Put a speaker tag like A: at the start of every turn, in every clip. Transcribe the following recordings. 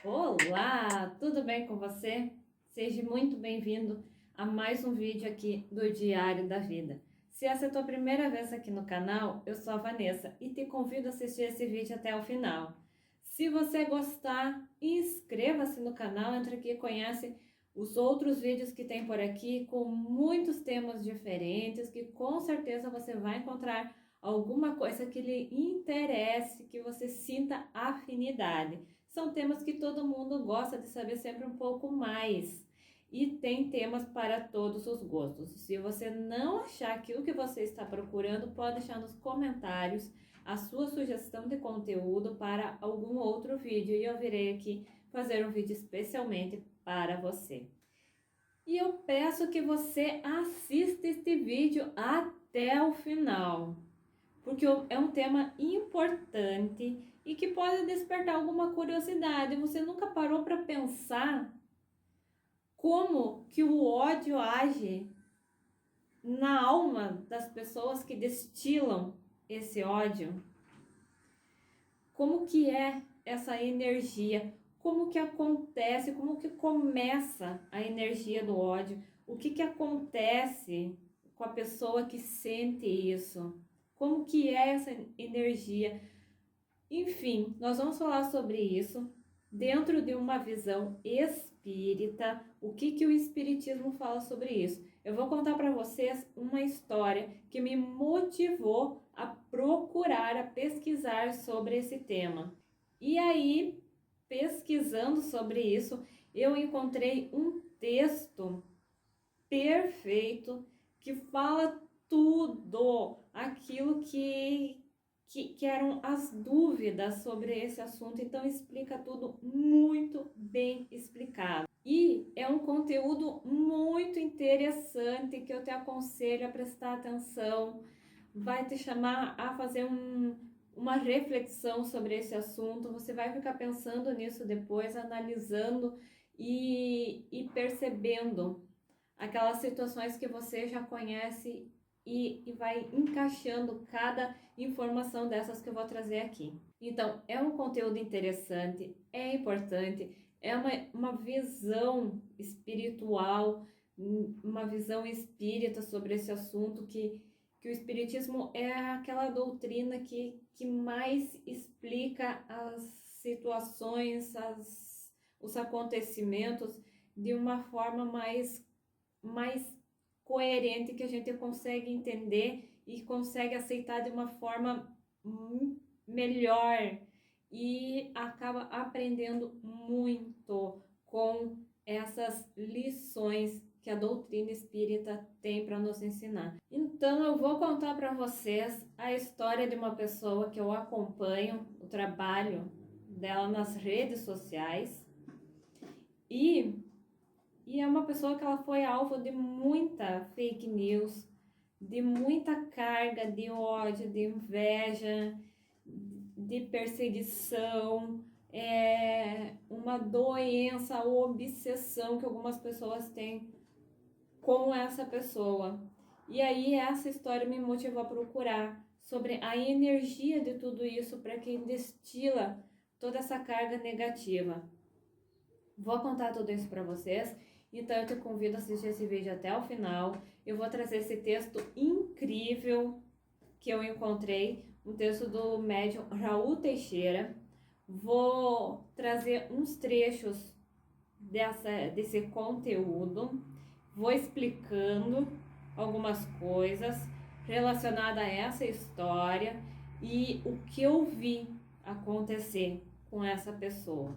A: Olá, tudo bem com você? Seja muito bem-vindo a mais um vídeo aqui do Diário da Vida. Se essa é a tua primeira vez aqui no canal, eu sou a Vanessa e te convido a assistir esse vídeo até o final. Se você gostar, inscreva-se no canal, entre aqui e conhece os outros vídeos que tem por aqui com muitos temas diferentes que com certeza você vai encontrar alguma coisa que lhe interesse, que você sinta afinidade. São temas que todo mundo gosta de saber sempre um pouco mais. E tem temas para todos os gostos. Se você não achar que o que você está procurando, pode deixar nos comentários a sua sugestão de conteúdo para algum outro vídeo. E eu virei aqui fazer um vídeo especialmente para você. E eu peço que você assista este vídeo até o final, porque é um tema importante e que pode despertar alguma curiosidade. Você nunca parou para pensar como que o ódio age na alma das pessoas que destilam esse ódio? Como que é essa energia? Como que acontece? Como que começa a energia do ódio? O que que acontece com a pessoa que sente isso? Como que é essa energia? Enfim, nós vamos falar sobre isso dentro de uma visão espírita. O que que o espiritismo fala sobre isso? Eu vou contar para vocês uma história que me motivou a procurar, a pesquisar sobre esse tema. E aí, pesquisando sobre isso, eu encontrei um texto perfeito que fala tudo aquilo que eram as dúvidas sobre esse assunto, então explica tudo muito bem explicado. E é um conteúdo muito interessante que eu te aconselho a prestar atenção, vai te chamar a fazer uma reflexão sobre esse assunto, você vai ficar pensando nisso depois, analisando e percebendo aquelas situações que você já conhece e vai encaixando cada informação dessas que eu vou trazer aqui. Então, é um conteúdo interessante, é importante, é uma visão espiritual, uma visão espírita sobre esse assunto, que o espiritismo é aquela doutrina que mais explica as situações, os acontecimentos de uma forma mais coerente, que a gente consegue entender e consegue aceitar de uma forma melhor e acaba aprendendo muito com essas lições que a doutrina espírita tem para nos ensinar. Então eu vou contar para vocês a história de uma pessoa que eu acompanho, o trabalho dela nas redes sociais, e é uma pessoa que ela foi alvo de muita fake news, de muita carga de ódio, de inveja, de perseguição, uma doença ou obsessão que algumas pessoas têm com essa pessoa. E aí essa história me motivou a procurar sobre a energia de tudo isso para quem destila toda essa carga negativa. Vou contar tudo isso para vocês, então eu te convido a assistir esse vídeo até o final. Eu vou trazer esse texto incrível que eu encontrei, um texto do médium Raul Teixeira. Vou trazer uns trechos desse conteúdo, vou explicando algumas coisas relacionadas a essa história e o que eu vi acontecer com essa pessoa.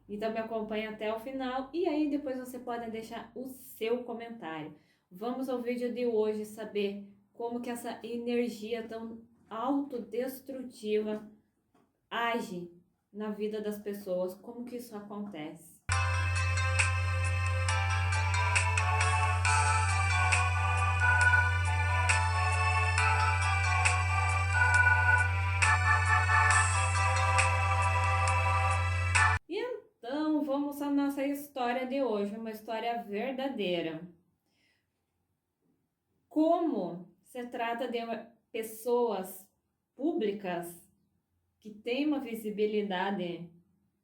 A: Então me acompanhe até o final e aí depois você pode deixar o seu comentário. Vamos ao vídeo de hoje saber como que essa energia tão autodestrutiva age na vida das pessoas, como que isso acontece. Então vamos à nossa história de hoje, uma história verdadeira. Como se trata de pessoas públicas que têm uma visibilidade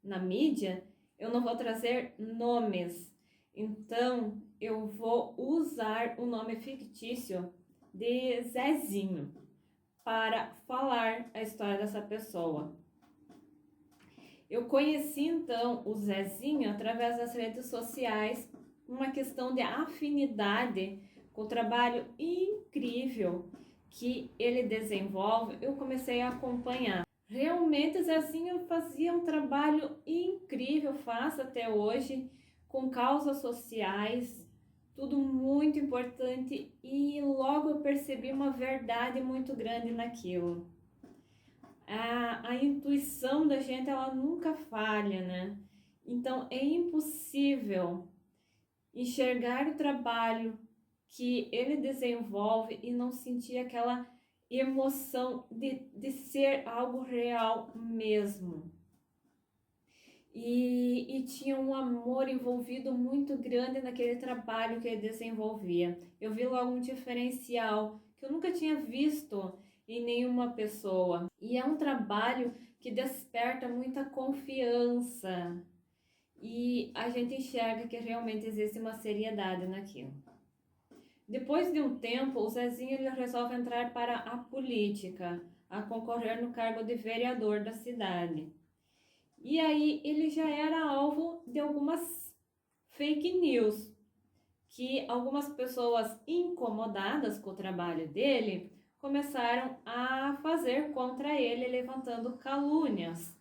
A: na mídia, eu não vou trazer nomes. Então, eu vou usar o nome fictício de Zezinho para falar a história dessa pessoa. Eu conheci então o Zezinho através das redes sociais, uma questão de afinidade com o trabalho incrível que ele desenvolve. Eu comecei a acompanhar. Realmente o Zezinho fazia um trabalho incrível, faz até hoje, com causas sociais, tudo muito importante, e logo eu percebi uma verdade muito grande naquilo. A intuição da gente, ela nunca falha, né? Então é impossível enxergar o trabalho que ele desenvolve e não sentir aquela emoção de ser algo real mesmo. E tinha um amor envolvido muito grande naquele trabalho que ele desenvolvia. Eu vi logo um diferencial que eu nunca tinha visto em nenhuma pessoa. E é um trabalho que desperta muita confiança. E a gente enxerga que realmente existe uma seriedade naquilo. Depois de um tempo, o Zezinho ele resolve entrar para a política, a concorrer no cargo de vereador da cidade. E aí ele já era alvo de algumas fake news, que algumas pessoas incomodadas com o trabalho dele começaram a fazer contra ele, levantando calúnias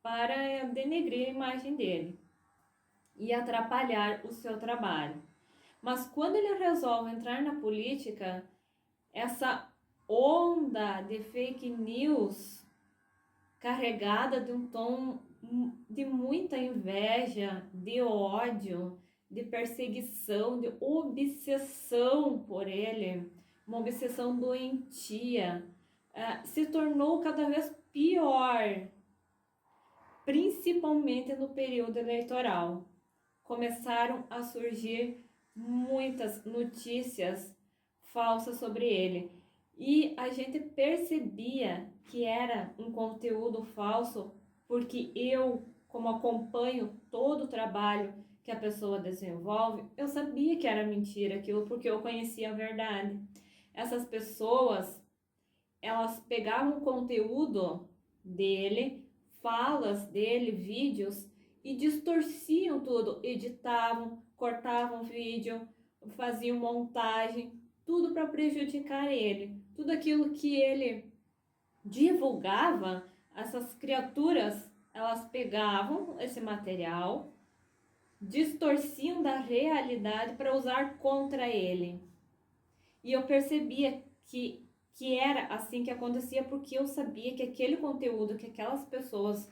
A: para denegrir a imagem dele e atrapalhar o seu trabalho. Mas quando ele resolve entrar na política, essa onda de fake news carregada de um tom de muita inveja, de ódio, de perseguição, de obsessão por ele, uma obsessão doentia, se tornou cada vez pior, principalmente no período eleitoral. Começaram a surgir muitas notícias falsas sobre ele. E a gente percebia que era um conteúdo falso porque eu, como acompanho todo o trabalho que a pessoa desenvolve, eu sabia que era mentira aquilo porque eu conhecia a verdade. Essas pessoas, elas pegavam o conteúdo dele, falas dele, vídeos, e distorciam tudo, editavam, cortavam vídeo, faziam montagem, tudo para prejudicar ele. Tudo aquilo que ele divulgava, essas criaturas, elas pegavam esse material, distorciam da realidade para usar contra ele. E eu percebia que era assim que acontecia, porque eu sabia que aquele conteúdo que aquelas pessoas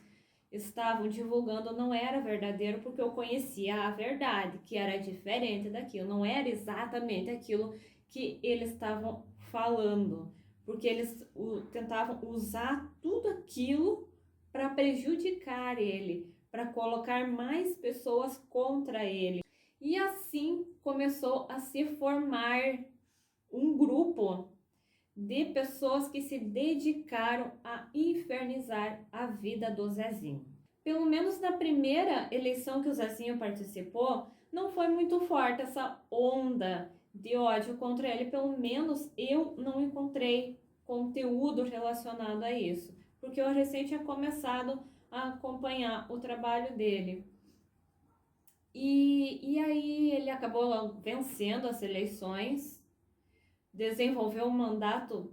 A: estavam divulgando não era verdadeiro, porque eu conhecia a verdade, que era diferente daquilo, não era exatamente aquilo que eles estavam falando, porque eles tentavam usar tudo aquilo para prejudicar ele, para colocar mais pessoas contra ele. E assim começou a se formar um grupo de pessoas que se dedicaram a infernizar a vida do Zezinho. Pelo menos na primeira eleição que o Zezinho participou, não foi muito forte essa onda de ódio contra ele. Pelo menos eu não encontrei conteúdo relacionado a isso, porque eu recém tinha começado a acompanhar o trabalho dele. E aí ele acabou vencendo as eleições, desenvolveu um mandato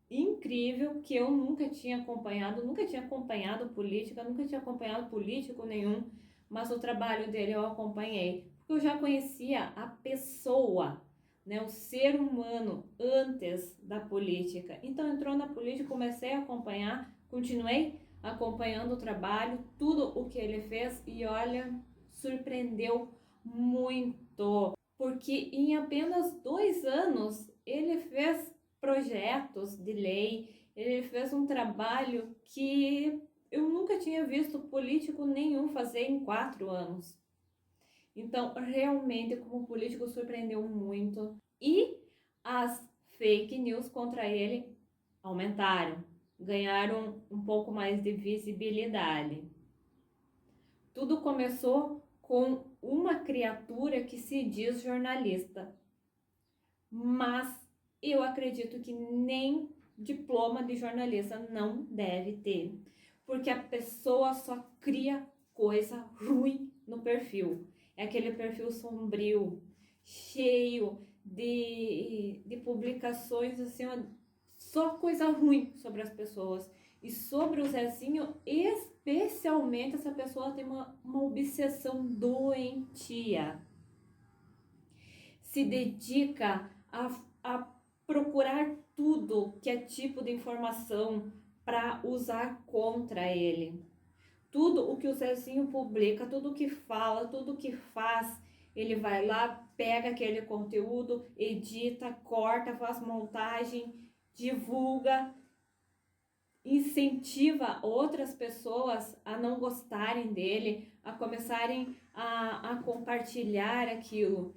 A: incrível que eu nunca tinha acompanhado política, nunca tinha acompanhado político nenhum, mas o trabalho dele eu acompanhei, porque eu já conhecia a pessoa, né, o ser humano antes da política. Então entrou na política, comecei a acompanhar, continuei acompanhando o trabalho, tudo o que ele fez, e olha, surpreendeu muito, porque em apenas 2 anos ele fez projetos de lei, ele fez um trabalho que eu nunca tinha visto político nenhum fazer em 4 anos. Então, realmente, como político, surpreendeu muito. E as fake news contra ele aumentaram, ganharam um pouco mais de visibilidade. Tudo começou com uma criatura que se diz jornalista, mas eu acredito que nem diploma de jornalista não deve ter, porque a pessoa só cria coisa ruim no perfil. É aquele perfil sombrio, cheio de publicações assim, só coisa ruim sobre as pessoas. E sobre o Zezinho, especialmente, essa pessoa tem uma obsessão doentia. Se dedica a procurar tudo que é tipo de informação para usar contra ele. Tudo o que o Zezinho publica, tudo o que fala, tudo o que faz, ele vai lá, pega aquele conteúdo, edita, corta, faz montagem, divulga, incentiva outras pessoas a não gostarem dele, a começarem a compartilhar aquilo.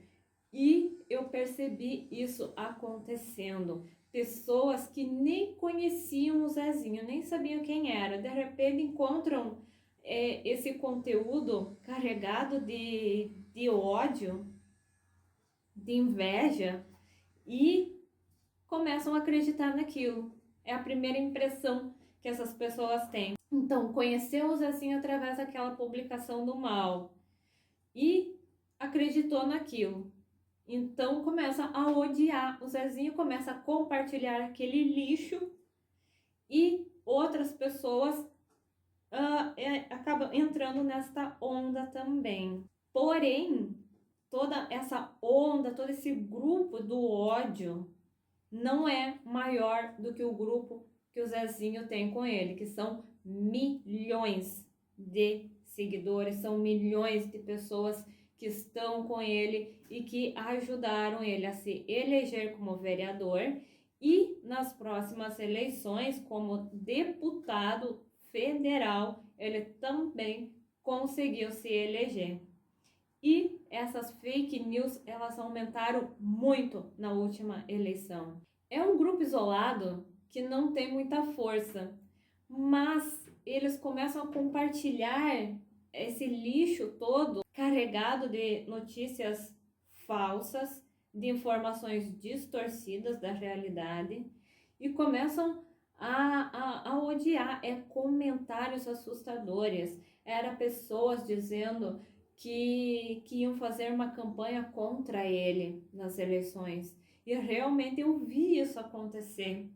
A: E eu percebi isso acontecendo. Pessoas que nem conheciam o Zezinho, nem sabiam quem era, de repente encontram esse conteúdo carregado de ódio, de inveja, e começam a acreditar naquilo. É a primeira impressão que essas pessoas têm. Então, conheceu o Zezinho através daquela publicação do mal e acreditou naquilo. Então começa a odiar o Zezinho, começa a compartilhar aquele lixo e outras pessoas acabam entrando nesta onda também. Porém, toda essa onda, todo esse grupo do ódio não é maior do que o grupo que o Zezinho tem com ele, que são milhões de seguidores, são milhões de pessoas que estão com ele e que ajudaram ele a se eleger como vereador e nas próximas eleições como deputado federal, ele também conseguiu se eleger. E essas fake news, elas aumentaram muito na última eleição. É um grupo isolado que não tem muita força, mas eles começam a compartilhar esse lixo todo carregado de notícias falsas, de informações distorcidas da realidade e começam a odiar. É comentários assustadores. Era pessoas dizendo que iam fazer uma campanha contra ele nas eleições. E realmente eu vi isso acontecer.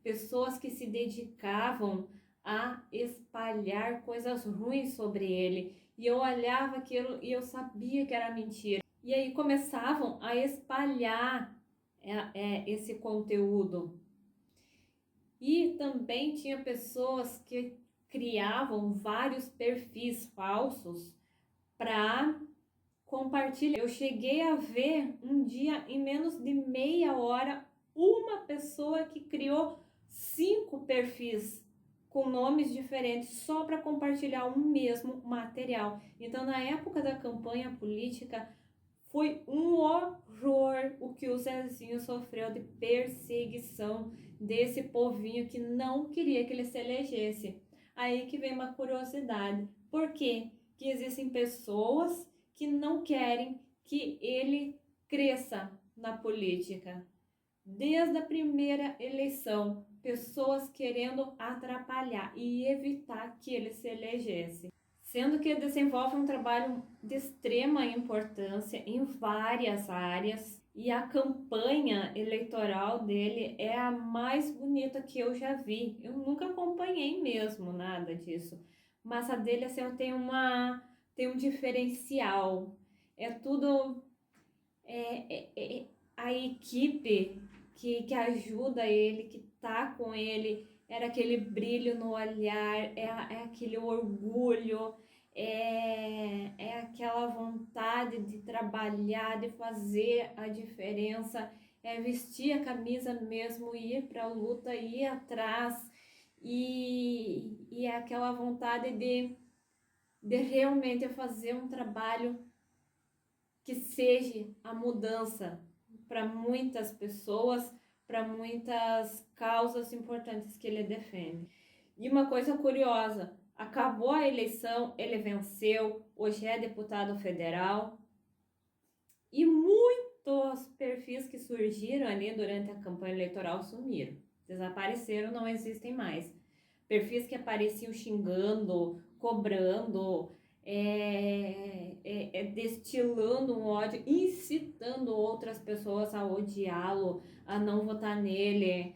A: Pessoas que se dedicavam a espalhar coisas ruins sobre ele. E eu olhava aquilo e eu sabia que era mentira. E aí começavam a espalhar esse conteúdo. E também tinha pessoas que criavam vários perfis falsos para compartilhar. Eu cheguei a ver um dia, em menos de meia hora, uma pessoa que criou 5 perfis com nomes diferentes só para compartilhar o mesmo material. Então, na época da campanha política, foi um horror o que o Zezinho sofreu de perseguição desse povinho que não queria que ele se elegesse. Aí que vem uma curiosidade. Por quê? Que existem pessoas que não querem que ele cresça na política. Desde a primeira eleição, pessoas querendo atrapalhar e evitar que ele se elegesse. Sendo que ele desenvolve um trabalho de extrema importância em várias áreas e a campanha eleitoral dele é a mais bonita que eu já vi. Eu nunca acompanhei mesmo nada disso, mas a dele assim, tem um diferencial. É tudo a equipe que ajuda ele, que tá com ele, era aquele brilho no olhar, é aquele orgulho, é aquela vontade de trabalhar, de fazer a diferença, é vestir a camisa mesmo, ir para a luta, ir atrás, e é aquela vontade de realmente fazer um trabalho que seja a mudança para muitas pessoas, para muitas causas importantes que ele defende. E uma coisa curiosa, Acabou a eleição, ele venceu, hoje é deputado federal. E muitos perfis que surgiram ali durante a campanha eleitoral sumiram, desapareceram, não existem mais. Perfis que apareciam xingando, cobrando, destilando um ódio, incitando outras pessoas a odiá-lo, a não votar nele,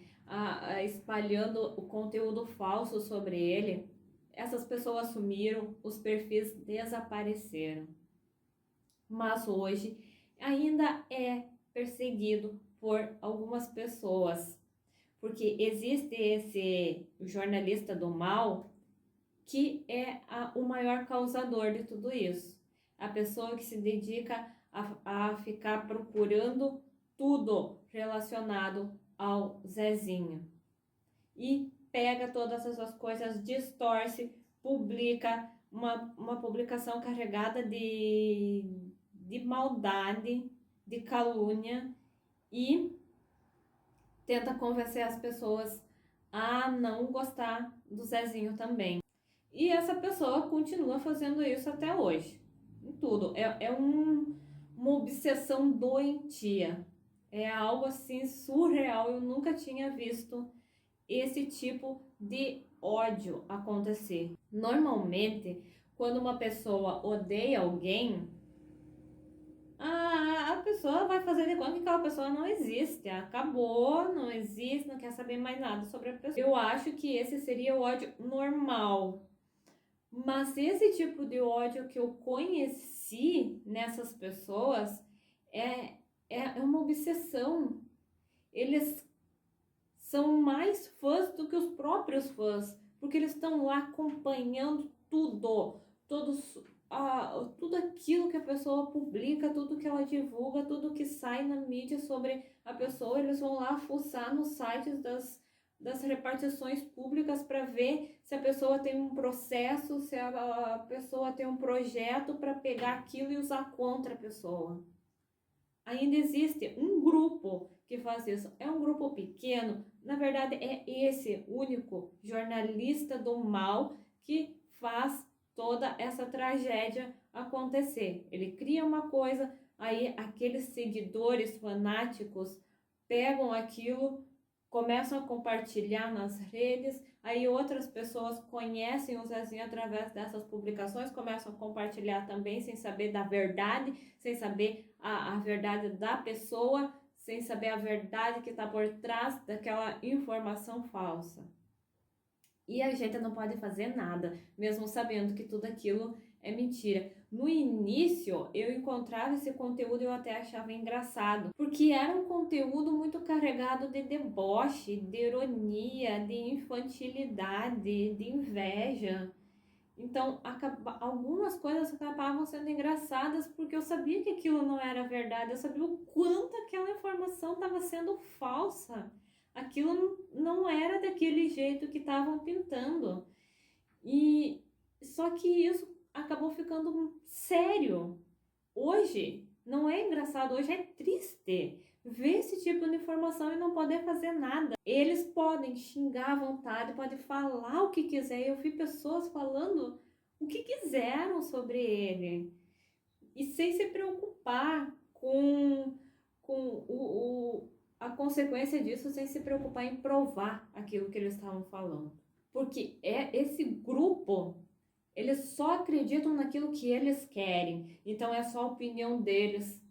A: espalhando o conteúdo falso sobre ele. Essas pessoas sumiram, os perfis desapareceram. Mas hoje ainda é perseguido por algumas pessoas, porque existe esse jornalista do mal que é o maior causador de tudo isso. A pessoa que se dedica a ficar procurando tudo relacionado ao Zezinho. E pega todas essas coisas, distorce, publica uma publicação carregada de maldade, de calúnia e tenta convencer as pessoas a não gostar do Zezinho também. E essa pessoa continua fazendo isso até hoje. Em tudo. Uma obsessão doentia. É algo assim surreal. Eu nunca tinha visto esse tipo de ódio acontecer. Normalmente, quando uma pessoa odeia alguém, a pessoa vai fazer de conta que aquela pessoa não existe, acabou, não existe, não quer saber mais nada sobre a pessoa. Eu acho que esse seria o ódio normal. Mas esse tipo de ódio que eu conheci nessas pessoas é uma obsessão. Eles são mais fãs do que os próprios fãs, porque eles estão lá acompanhando tudo, tudo aquilo que a pessoa publica, tudo que ela divulga, tudo que sai na mídia sobre a pessoa. Eles vão lá fuçar nos sites das repartições públicas para ver se a pessoa tem um processo, se a pessoa tem um projeto para pegar aquilo e usar contra a pessoa. Ainda existe um grupo que faz isso. É um grupo pequeno. Na verdade, é esse único jornalista do mal que faz toda essa tragédia acontecer. Ele cria uma coisa, aí aqueles seguidores fanáticos pegam aquilo, começam a compartilhar nas redes, aí outras pessoas conhecem o Zezinho através dessas publicações, começam a compartilhar também sem saber da verdade, sem saber a verdade da pessoa, sem saber a verdade que está por trás daquela informação falsa. E a gente não pode fazer nada, mesmo sabendo que tudo aquilo é mentira. No início, eu encontrava esse conteúdo e eu até achava engraçado, porque era um conteúdo muito carregado de deboche, de ironia, de infantilidade, de inveja. Então, algumas coisas acabavam sendo engraçadas porque eu sabia que aquilo não era verdade, eu sabia o quanto aquela informação estava sendo falsa. Aquilo não era daquele jeito que estavam pintando. E só que isso acabou ficando sério. Hoje não é engraçado, hoje é triste ver esse tipo de informação e não poder fazer nada. Eles podem xingar à vontade, podem falar o que quiser. Eu vi pessoas falando o que quiseram sobre ele e sem se preocupar com a consequência disso, sem se preocupar em provar aquilo que eles estavam falando. Porque esse grupo, eles só acreditam naquilo que eles querem. Então é só a opinião deles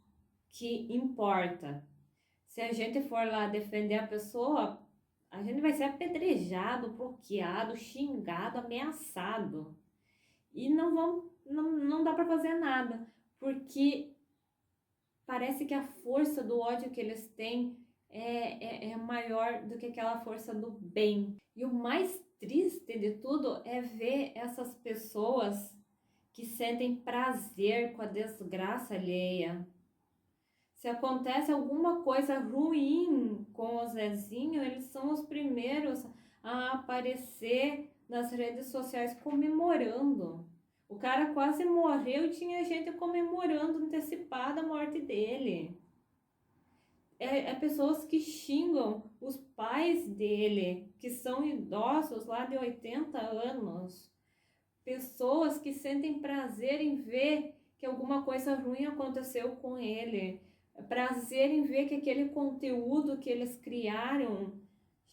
A: que importa. Se a gente for lá defender a pessoa, a gente vai ser apedrejado, bloqueado, xingado, ameaçado. E não dá para fazer nada, porque parece que a força do ódio que eles têm é maior do que aquela força do bem. E o mais triste de tudo é ver essas pessoas que sentem prazer com a desgraça alheia. Se acontece alguma coisa ruim com o Zezinho, eles são os primeiros a aparecer nas redes sociais comemorando. O cara quase morreu e tinha gente comemorando antecipada a morte dele. Pessoas que xingam os pais dele, que são idosos lá de 80 anos, pessoas que sentem prazer em ver que alguma coisa ruim aconteceu com ele, prazer em ver que aquele conteúdo que eles criaram,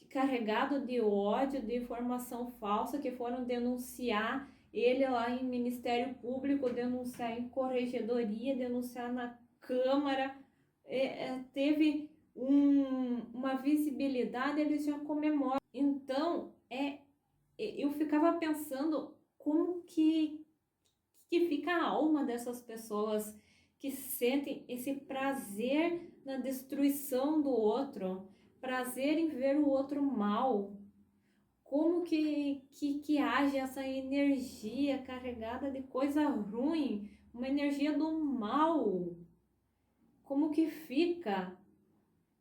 A: carregado de ódio, de informação falsa, que foram denunciar ele lá em Ministério Público, denunciar em Corregedoria, denunciar na Câmara, teve uma visibilidade, eles já comemoram. Então, eu ficava pensando como que fica a alma dessas pessoas que sentem esse prazer na destruição do outro, prazer em ver o outro mal. Como que age essa energia carregada de coisa ruim, uma energia do mal? Como que fica,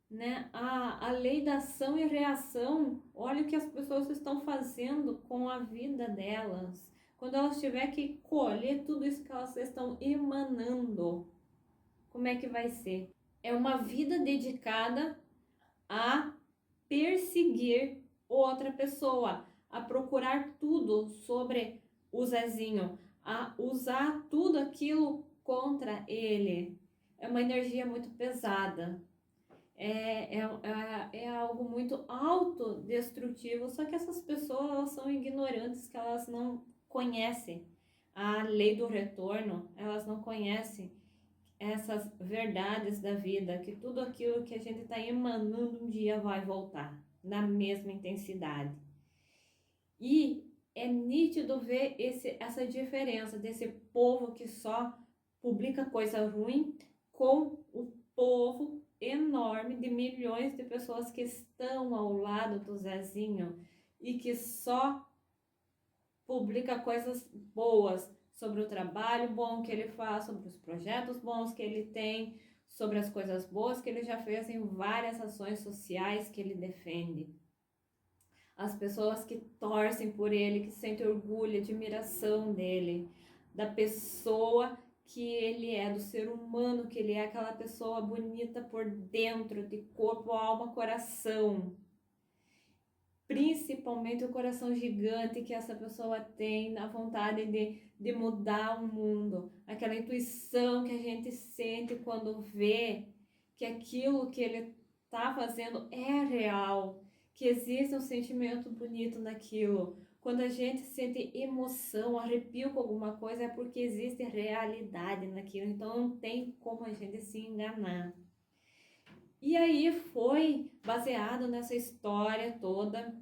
A: né? A lei da ação e reação, olha o que as pessoas estão fazendo com a vida delas. Quando elas tiverem que colher tudo isso que elas estão emanando, como é que vai ser? É uma vida dedicada a perseguir outra pessoa, a procurar tudo sobre o Zezinho, a usar tudo aquilo contra ele. É uma energia muito pesada. É algo muito autodestrutivo, só que essas pessoas elas são ignorantes, que elas não conhecem a lei do retorno, elas não conhecem essas verdades da vida, que tudo aquilo que a gente está emanando um dia vai voltar na mesma intensidade. E é nítido ver essa diferença desse povo que só publica coisa ruim com o povo enorme de milhões de pessoas que estão ao lado do Zezinho e que só publica coisas boas sobre o trabalho bom que ele faz, sobre os projetos bons que ele tem, sobre as coisas boas que ele já fez em várias ações sociais que ele defende. As pessoas que torcem por ele, que sentem orgulho, admiração dele, da pessoa que ele é, do ser humano que ele é, aquela pessoa bonita por dentro, de corpo, alma, coração. Principalmente o coração gigante que essa pessoa tem, a vontade de mudar o mundo, aquela intuição que a gente sente quando vê que aquilo que ele está fazendo é real, que existe um sentimento bonito naquilo. Quando a gente sente emoção, arrepio com alguma coisa, é porque existe realidade naquilo, então não tem como a gente se enganar. E aí foi baseado nessa história toda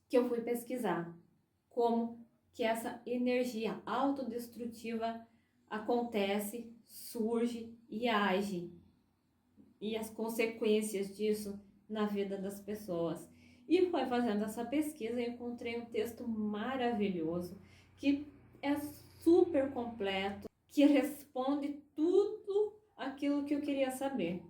A: que eu fui pesquisar como que essa energia autodestrutiva acontece, surge e age, e as consequências disso na vida das pessoas. E foi fazendo essa pesquisa e encontrei um texto maravilhoso que é super completo, que responde tudo aquilo que eu queria saber.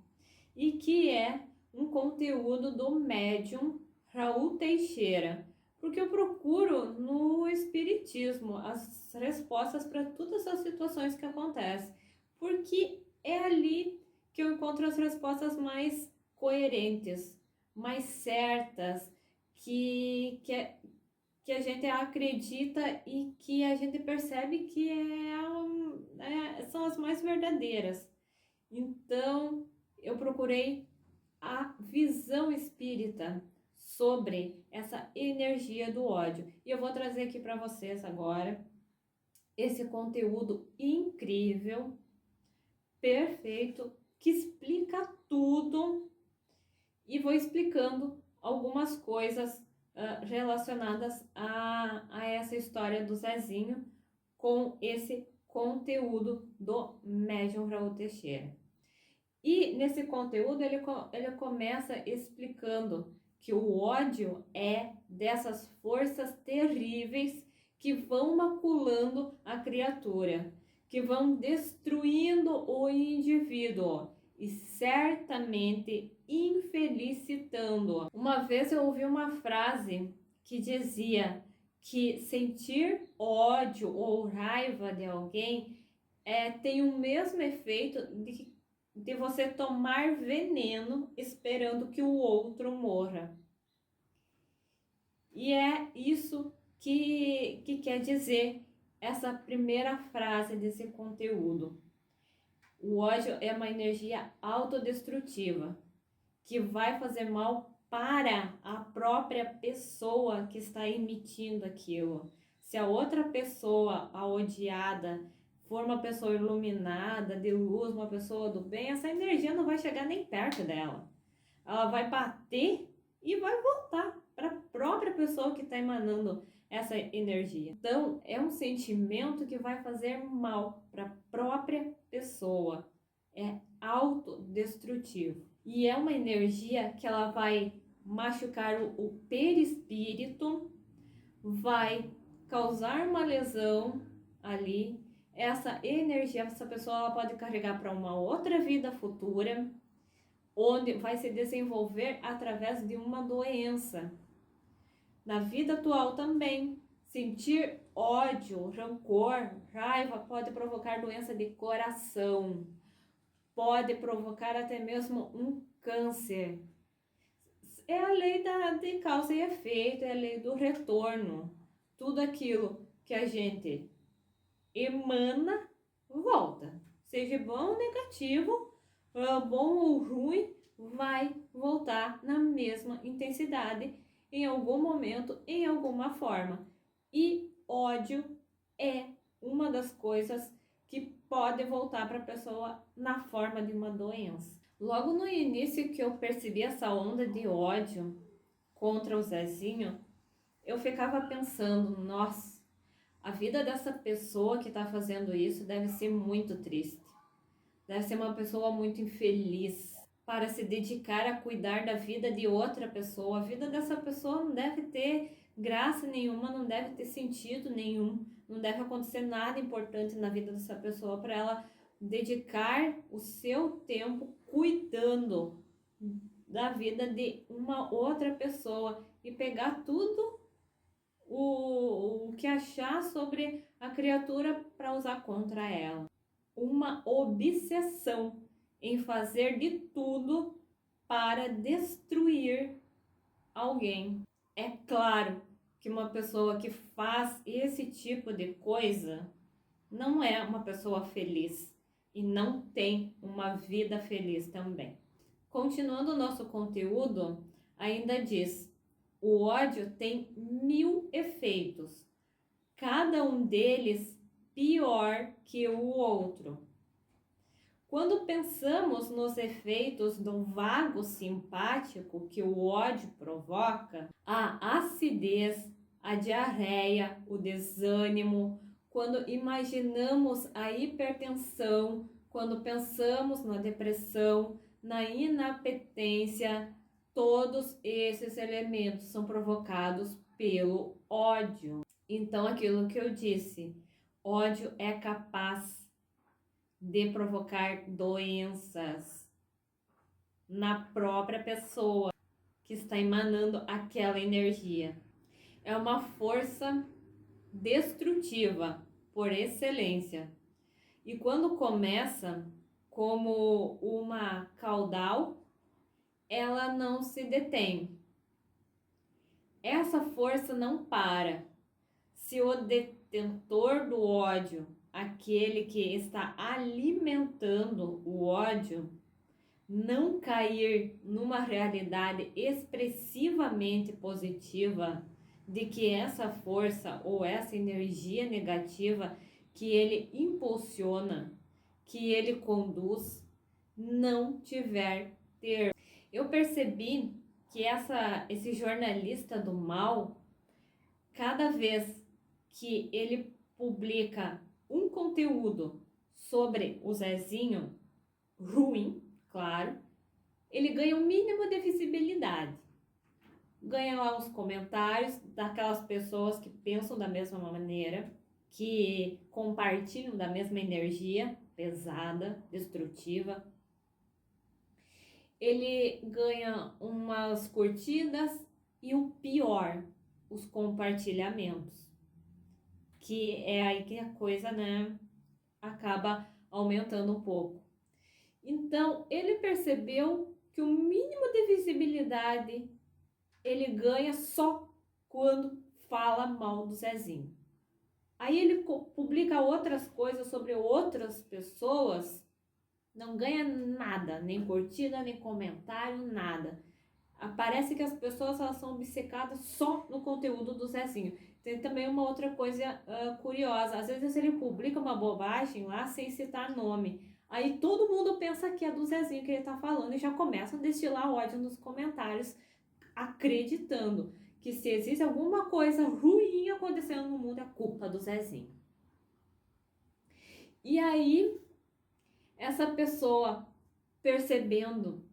A: E que é um conteúdo do médium Raul Teixeira, porque eu procuro no espiritismo as respostas para todas as situações que acontecem, porque é ali que eu encontro as respostas mais coerentes, mais certas, que a gente acredita e que a gente percebe que são as mais verdadeiras. Então, eu procurei a visão espírita sobre essa energia do ódio. E eu vou trazer aqui para vocês agora esse conteúdo incrível, perfeito, que explica tudo, e vou explicando algumas coisas relacionadas a essa história do Zezinho com esse conteúdo do médium Raul Teixeira. E nesse conteúdo ele começa explicando que o ódio é dessas forças terríveis que vão maculando a criatura, que vão destruindo o indivíduo e certamente infelicitando-o. Uma vez eu ouvi uma frase que dizia que sentir ódio ou raiva de alguém tem o mesmo efeito de você tomar veneno esperando que o outro morra. E é isso que quer dizer essa primeira frase desse conteúdo. O ódio é uma energia autodestrutiva que vai fazer mal para a própria pessoa que está emitindo aquilo. Se a outra pessoa, a odiada, for uma pessoa iluminada, de luz, uma pessoa do bem, essa energia não vai chegar nem perto dela. Ela vai bater e vai voltar para a própria pessoa que está emanando essa energia. Então, é um sentimento que vai fazer mal para a própria pessoa. É autodestrutivo. E é uma energia que ela vai machucar o perispírito, vai causar uma lesão ali. Essa energia, essa pessoa ela pode carregar para uma outra vida futura, onde vai se desenvolver através de uma doença. Na vida atual também, sentir ódio, rancor, raiva pode provocar doença de coração, pode provocar até mesmo um câncer. É a lei de causa e efeito, é a lei do retorno. Tudo aquilo que a gente emana, volta. Seja bom ou negativo, bom ou ruim, vai voltar na mesma intensidade, em algum momento, em alguma forma. E ódio é uma das coisas que pode voltar para a pessoa na forma de uma doença. Logo no início que eu percebi essa onda de ódio contra o Zezinho, eu ficava pensando, nossa, a vida dessa pessoa que está fazendo isso deve ser muito triste. Deve ser uma pessoa muito infeliz para se dedicar a cuidar da vida de outra pessoa. A vida dessa pessoa não deve ter graça nenhuma, não deve ter sentido nenhum, não deve acontecer nada importante na vida dessa pessoa para ela dedicar o seu tempo cuidando da vida de uma outra pessoa e pegar tudo o que achar sobre a criatura para usar contra ela. Uma obsessão em fazer de tudo para destruir alguém. É claro que uma pessoa que faz esse tipo de coisa não é uma pessoa feliz e não tem uma vida feliz também. Continuando o nosso conteúdo, ainda diz: o ódio tem 1000 efeitos, cada um deles pior que o outro. Quando pensamos nos efeitos do vago simpático que o ódio provoca, a acidez, a diarreia, o desânimo, quando imaginamos a hipertensão, quando pensamos na depressão, na inapetência, todos esses elementos são provocados pelo ódio. Então, aquilo que eu disse, ódio é capaz de provocar doenças na própria pessoa que está emanando aquela energia. É uma força destrutiva por excelência. E quando começa como uma caudal, ela não se detém. Essa força não para. Se o detentor do ódio, aquele que está alimentando o ódio, não cair numa realidade expressivamente positiva de que essa força ou essa energia negativa que ele impulsiona, que ele conduz, não tiver ter. Eu percebi que esse jornalista do mal, cada vez que ele publica um conteúdo sobre o Zezinho, ruim, claro, ele ganha o mínimo de visibilidade. Ganha lá os comentários daquelas pessoas que pensam da mesma maneira, que compartilham da mesma energia pesada, destrutiva. Ele ganha umas curtidas e o pior, os compartilhamentos. Que é aí que a coisa, né, acaba aumentando um pouco. Então, ele percebeu que o mínimo de visibilidade ele ganha só quando fala mal do Zezinho. Aí ele publica outras coisas sobre outras pessoas, não ganha nada, nem curtida, nem comentário, nada. Parece que as pessoas elas são obcecadas só no conteúdo do Zezinho. Tem também uma outra coisa curiosa. Às vezes ele publica uma bobagem lá sem citar nome. Aí todo mundo pensa que é do Zezinho que ele tá falando e já começa a destilar ódio nos comentários, acreditando que se existe alguma coisa ruim acontecendo no mundo é culpa do Zezinho. E aí, essa pessoa percebendo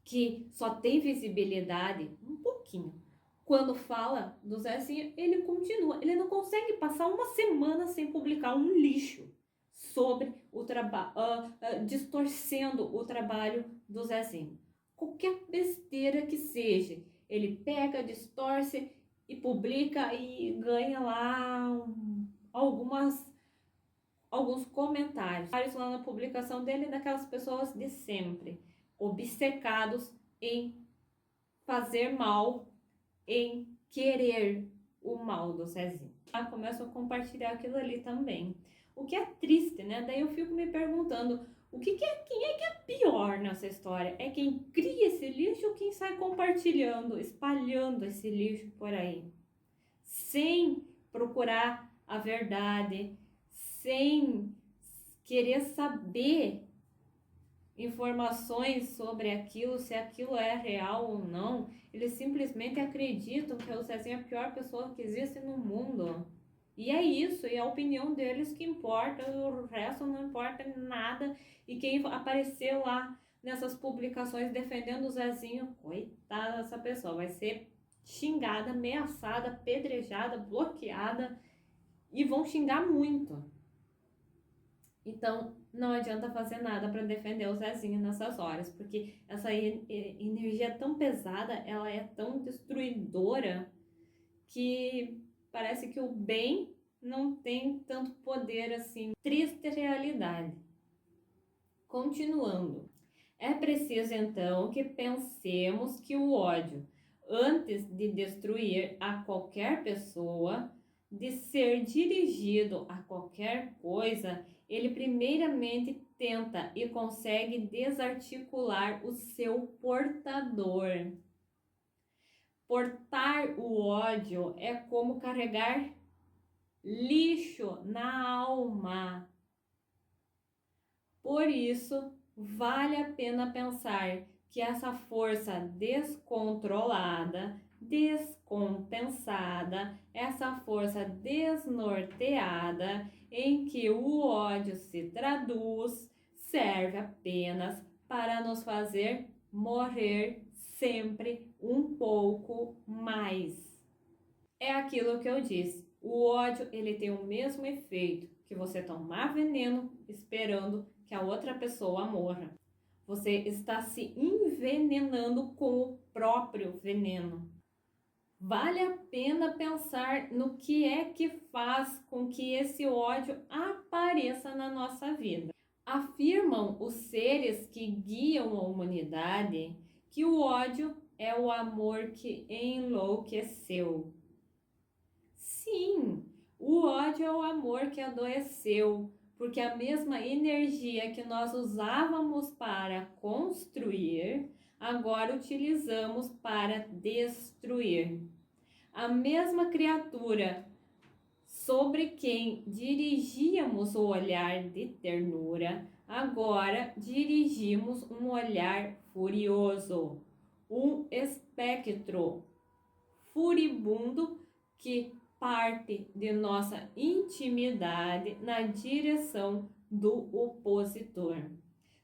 A: que só tem visibilidade um pouquinho, quando fala do Zezinho, ele continua. Ele não consegue passar uma semana sem publicar um lixo sobre o trabalho, distorcendo o trabalho do Zezinho. Qualquer besteira que seja, ele pega, distorce e publica e ganha lá alguns comentários lá na publicação dele, daquelas pessoas de sempre, obcecados em fazer mal, em querer o mal do Zezinho. Começo a compartilhar aquilo ali também. O que é triste, né? Daí eu fico me perguntando, quem é que é pior nessa história? É quem cria esse lixo ou quem sai compartilhando, espalhando esse lixo por aí? Sem procurar a verdade, sem querer saber informações sobre aquilo, se aquilo é real ou não. Eles simplesmente acreditam que o Zezinho é a pior pessoa que existe no mundo. E é isso, e é a opinião deles que importa, o resto não importa nada. E quem apareceu lá nessas publicações defendendo o Zezinho, coitada dessa pessoa, vai ser xingada, ameaçada, apedrejada, bloqueada, e vão xingar muito. Então, não adianta fazer nada para defender o Zezinho nessas horas, porque essa energia é tão pesada, ela é tão destruidora, que parece que o bem não tem tanto poder assim. Triste realidade. Continuando. É preciso então que pensemos que o ódio, antes de destruir a qualquer pessoa, de ser dirigido a qualquer coisa, ele primeiramente tenta e consegue desarticular o seu portador. Portar o ódio é como carregar lixo na alma. Por isso, vale a pena pensar que essa força descontrolada, descompensada, essa força desnorteada em que o ódio se traduz, serve apenas para nos fazer morrer sempre um pouco mais. É aquilo que eu disse, o ódio ele tem o mesmo efeito que você tomar veneno esperando que a outra pessoa morra. Você está se envenenando com o próprio veneno. Vale a pena pensar no que é que faz com que esse ódio apareça na nossa vida. Afirmam os seres que guiam a humanidade que o ódio é o amor que enlouqueceu. Sim, o ódio é o amor que adoeceu, porque a mesma energia que nós usávamos para construir, agora utilizamos para destruir. A mesma criatura sobre quem dirigíamos o olhar de ternura, agora dirigimos um olhar furioso, um espectro furibundo que parte de nossa intimidade na direção do opositor.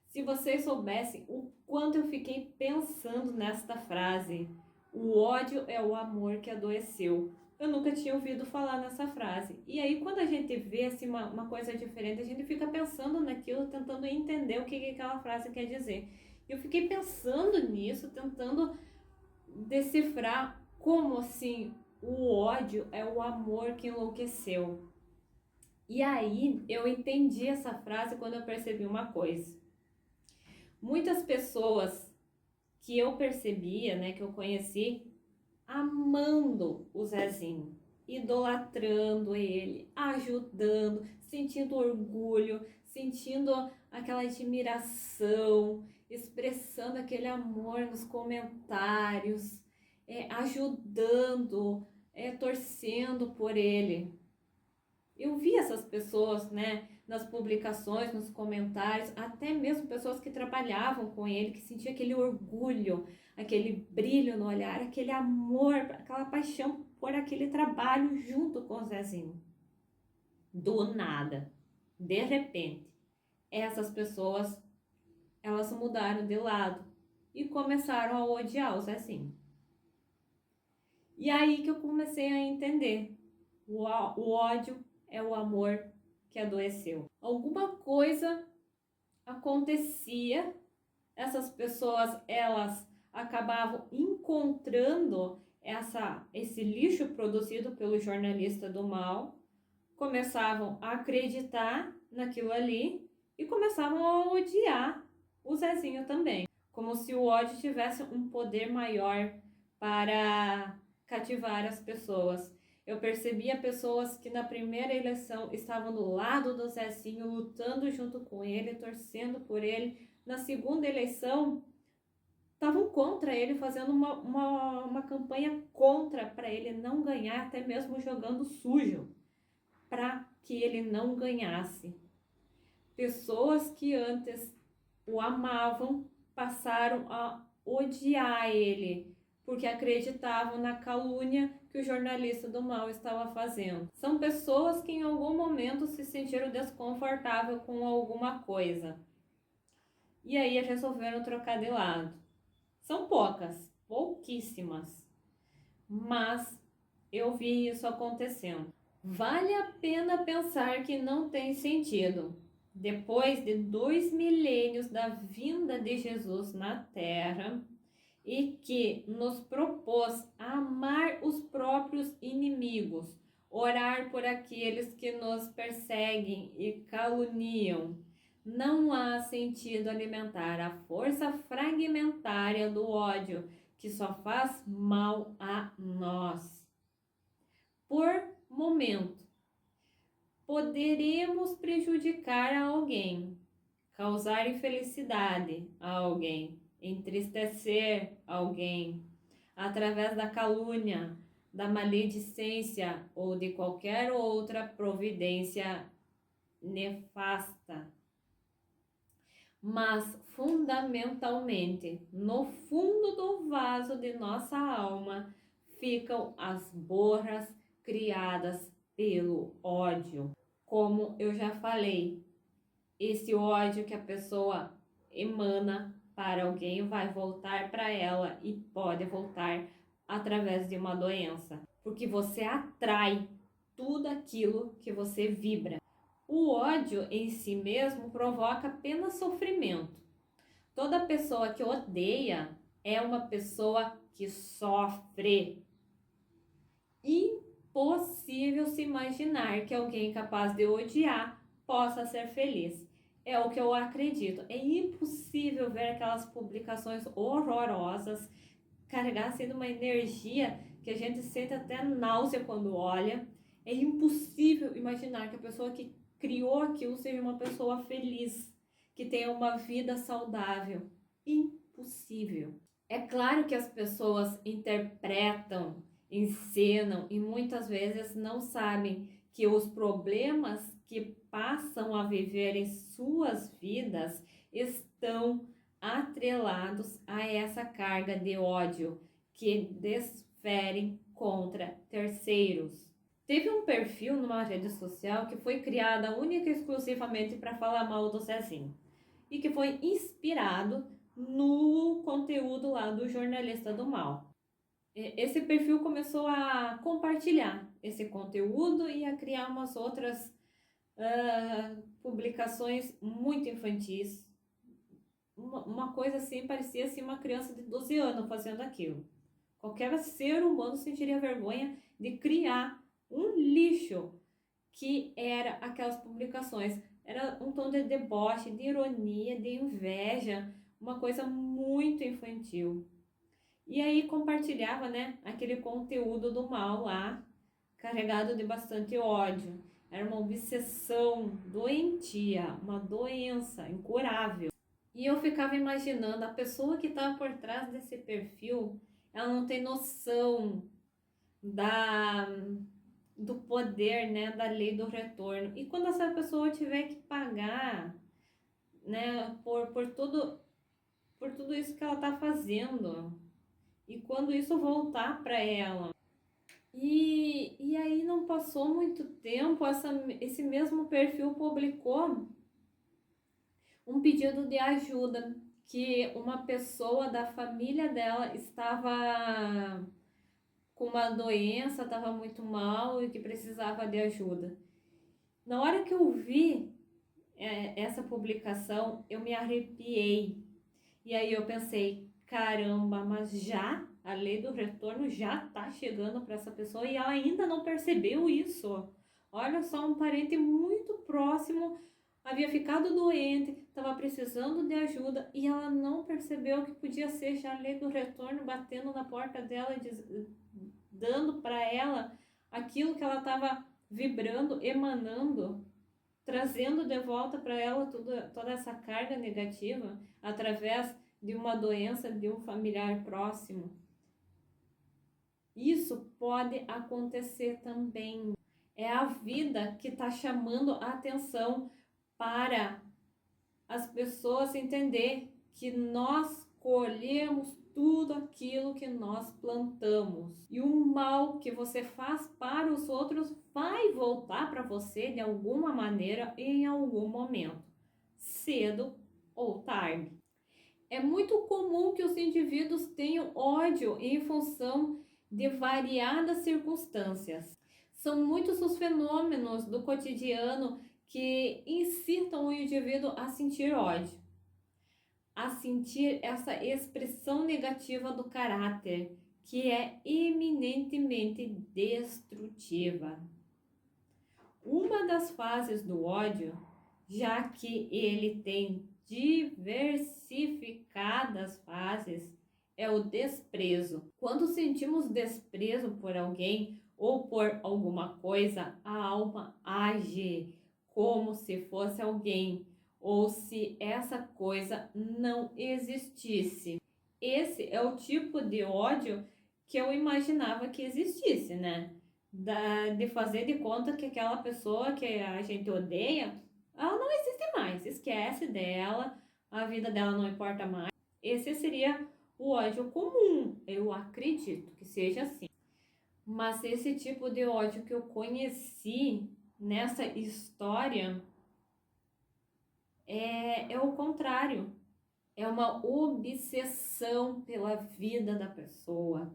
A: Se vocês soubessem o quanto eu fiquei pensando nesta frase, o ódio é o amor que adoeceu. Eu nunca tinha ouvido falar nessa frase. E aí, quando a gente vê assim, uma coisa diferente, a gente fica pensando naquilo, tentando entender o que aquela frase quer dizer. Eu fiquei pensando nisso, tentando decifrar como assim o ódio é o amor que enlouqueceu. E aí eu entendi essa frase quando eu percebi uma coisa. Muitas pessoas que eu percebia, né, que eu conheci, amando o Zezinho, idolatrando ele, ajudando, sentindo orgulho, sentindo aquela admiração, expressando aquele amor nos comentários, ajudando, torcendo por ele. Eu vi essas pessoas, né, nas publicações, nos comentários, até mesmo pessoas que trabalhavam com ele, que sentiam aquele orgulho, aquele brilho no olhar, aquele amor, aquela paixão por aquele trabalho junto com o Zezinho. Do nada, de repente, essas pessoas, elas mudaram de lado e começaram a odiar o Zezinho. E aí que eu comecei a entender, o ódio é o amor que adoeceu. Alguma coisa acontecia, essas pessoas, elas acabavam encontrando esse lixo produzido pelo jornalista do mal, começavam a acreditar naquilo ali e começavam a odiar o Zezinho também, como se o ódio tivesse um poder maior para cativar as pessoas. Eu percebia pessoas que na primeira eleição estavam do lado do Zezinho, lutando junto com ele, torcendo por ele. Na segunda eleição, estavam contra ele, fazendo uma campanha contra para ele não ganhar, até mesmo jogando sujo para que ele não ganhasse. Pessoas que antes o amavam passaram a odiar ele, porque acreditavam na calúnia que o jornalista do mal estava fazendo. São pessoas que em algum momento se sentiram desconfortáveis com alguma coisa. E aí resolveram trocar de lado. São poucas, pouquíssimas. Mas eu vi isso acontecendo. Vale a pena pensar que não tem sentido. Depois de 2 milênios da vinda de Jesus na Terra, e que nos propôs amar os próprios inimigos, orar por aqueles que nos perseguem e caluniam, não há sentido alimentar a força fragmentária do ódio que só faz mal a nós. Por momento, poderemos prejudicar a alguém, causar infelicidade a alguém, entristecer alguém, através da calúnia, da maledicência ou de qualquer outra providência nefasta. Mas, fundamentalmente, no fundo do vaso de nossa alma, ficam as borras criadas pelo ódio. Como eu já falei, esse ódio que a pessoa emana para alguém vai voltar para ela e pode voltar através de uma doença, porque você atrai tudo aquilo que você vibra. O ódio em si mesmo provoca apenas sofrimento. Toda pessoa que odeia é uma pessoa que sofre. Impossível se imaginar que alguém capaz de odiar possa ser feliz. É o que eu acredito. É impossível ver aquelas publicações horrorosas carregar sendo uma energia que a gente sente até náusea quando olha. É impossível imaginar que a pessoa que criou aquilo seja uma pessoa feliz, que tenha uma vida saudável. Impossível. É claro que as pessoas interpretam, encenam e muitas vezes não sabem que os problemas que passam a viver em suas vidas estão atrelados a essa carga de ódio que desferem contra terceiros. Teve um perfil numa rede social que foi criada única e exclusivamente para falar mal do Zezinho e que foi inspirado no conteúdo lá do jornalista do mal. Esse perfil começou a compartilhar esse conteúdo e a criar umas outras publicações muito infantis. Uma coisa assim, parecia assim uma criança de 12 anos fazendo aquilo. Qualquer ser humano sentiria vergonha de criar um lixo que era aquelas publicações. Era um tom de deboche, de ironia, de inveja, uma coisa muito infantil. E aí compartilhava, né, aquele conteúdo do mal lá, carregado de bastante ódio. Era uma obsessão doentia, uma doença incurável. E eu ficava imaginando, a pessoa que estava por trás desse perfil, ela não tem noção da, do poder, né, da lei do retorno. E quando essa pessoa tiver que pagar, né, por tudo isso que ela está fazendo, e quando isso voltar para ela. E aí não passou muito tempo, esse mesmo perfil publicou um pedido de ajuda, que uma pessoa da família dela estava com uma doença, estava muito mal e que precisava de ajuda. Na hora que eu vi essa publicação, eu me arrepiei. E aí eu pensei, caramba, mas já a lei do retorno já está chegando para essa pessoa e ela ainda não percebeu isso. Olha só, um parente muito próximo havia ficado doente, estava precisando de ajuda e ela não percebeu que podia ser já a lei do retorno batendo na porta dela, dando para ela aquilo que ela estava vibrando, emanando, trazendo de volta para ela toda essa carga negativa através de uma doença de um familiar próximo. Isso pode acontecer também. É a vida que está chamando a atenção para as pessoas entender que nós colhemos tudo aquilo que nós plantamos. E o mal que você faz para os outros vai voltar para você de alguma maneira em algum momento, cedo ou tarde. É muito comum que os indivíduos tenham ódio em função de variadas circunstâncias. São muitos os fenômenos do cotidiano que incitam o indivíduo a sentir ódio, a sentir essa expressão negativa do caráter, que é eminentemente destrutiva. Uma das fases do ódio, já que ele tem diversificadas fases, é o desprezo. Quando sentimos desprezo por alguém ou por alguma coisa, a alma age como se fosse alguém ou se essa coisa não existisse. Esse é o tipo de ódio que eu imaginava que existisse, né? De fazer de conta que aquela pessoa que a gente odeia, ela não existe mais, esquece dela, a vida dela não importa mais. Esse seria o ódio comum, eu acredito que seja assim. Mas esse tipo de ódio que eu conheci nessa história é o contrário. É uma obsessão pela vida da pessoa.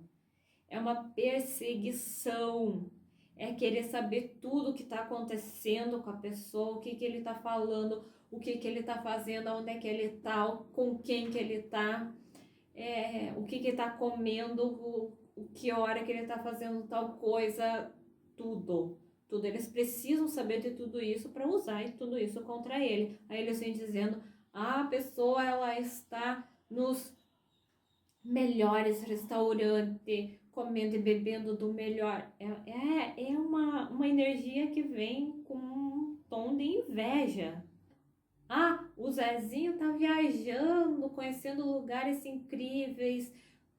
A: É uma perseguição. É querer saber tudo o que está acontecendo com a pessoa, o que ele está falando, o que ele está fazendo, onde é que ele está, com quem que ele está, o que ele está comendo, que hora que ele está fazendo tal coisa, tudo. Tudo. Eles precisam saber de tudo isso para usar tudo isso contra ele. Aí eles vêm dizendo, a pessoa ela está nos melhores restaurantes, comendo e bebendo do melhor. É uma energia que vem com um tom de inveja. Ah, o Zezinho tá viajando, conhecendo lugares incríveis,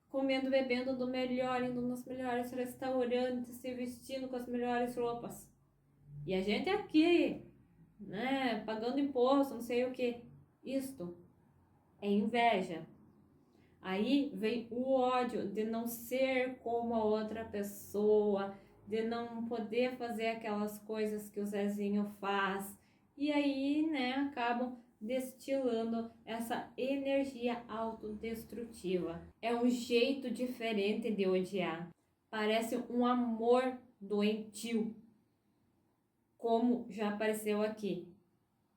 A: comendo e bebendo do melhor, indo nos melhores restaurantes, se vestindo com as melhores roupas. E a gente aqui, né, pagando imposto, não sei o que. Isto é inveja. Aí vem o ódio de não ser como a outra pessoa, de não poder fazer aquelas coisas que o Zezinho faz. E aí, né, acabam destilando essa energia autodestrutiva. É um jeito diferente de odiar. Parece um amor doentio, como já apareceu aqui.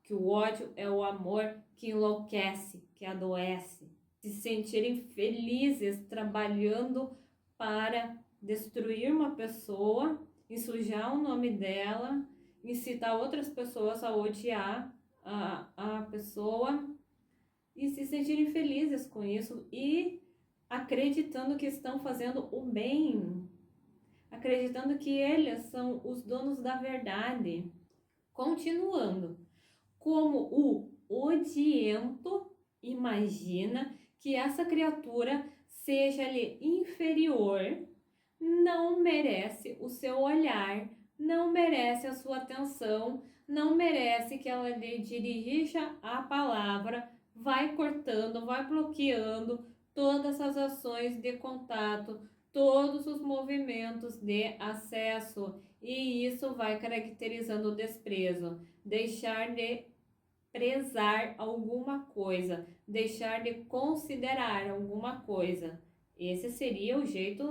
A: Que o ódio é o amor que enlouquece, que adoece. Se sentirem felizes trabalhando para destruir uma pessoa, ensujar o nome dela, incitar outras pessoas a odiar a pessoa e se sentirem felizes com isso e acreditando que estão fazendo o bem, acreditando que eles são os donos da verdade. Continuando, como o odiento imagina que essa criatura seja-lhe inferior, não merece o seu olhar, não merece a sua atenção, não merece que ela lhe dirija a palavra, vai cortando, vai bloqueando todas as ações de contato, todos os movimentos de acesso, e isso vai caracterizando o desprezo, deixar de prezar alguma coisa, deixar de considerar alguma coisa. Esse seria o jeito,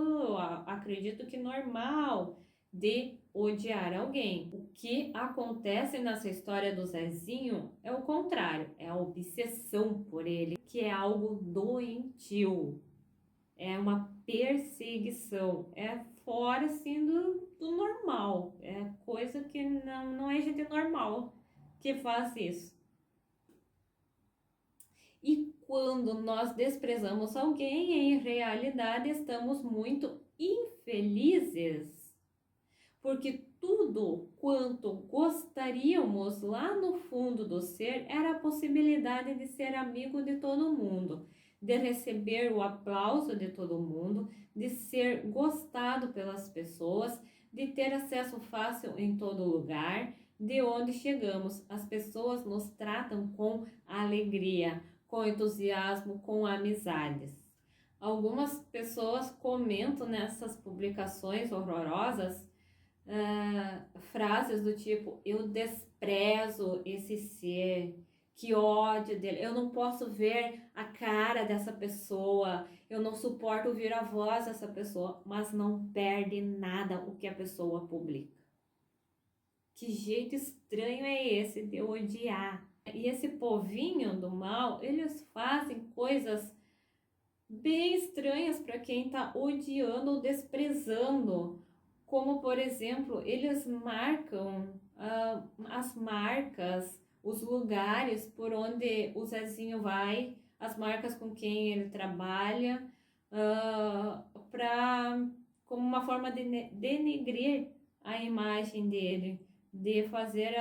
A: acredito que normal, de odiar alguém. O que acontece nessa história do Zezinho é o contrário, é a obsessão por ele, que é algo doentio, é uma perseguição, é fora assim do normal, é coisa que não é gente normal que faz isso. E quando nós desprezamos alguém, em realidade estamos muito infelizes, porque tudo quanto gostaríamos lá no fundo do ser era a possibilidade de ser amigo de todo mundo, de receber o aplauso de todo mundo, de ser gostado pelas pessoas, de ter acesso fácil em todo lugar. De onde chegamos, as pessoas nos tratam com alegria, com entusiasmo, com amizades. Algumas pessoas comentam nessas publicações horrorosas frases do tipo: eu desprezo esse ser, que ódio dele, eu não posso ver a cara dessa pessoa, eu não suporto ouvir a voz dessa pessoa, mas não perde nada o que a pessoa publica. Que jeito estranho é esse de odiar? E esse povinho do mal, eles fazem coisas bem estranhas para quem está odiando ou desprezando. Como, por exemplo, eles marcam as marcas, os lugares por onde o Zezinho vai, as marcas com quem ele trabalha, como uma forma de denegrir a imagem dele, de fazer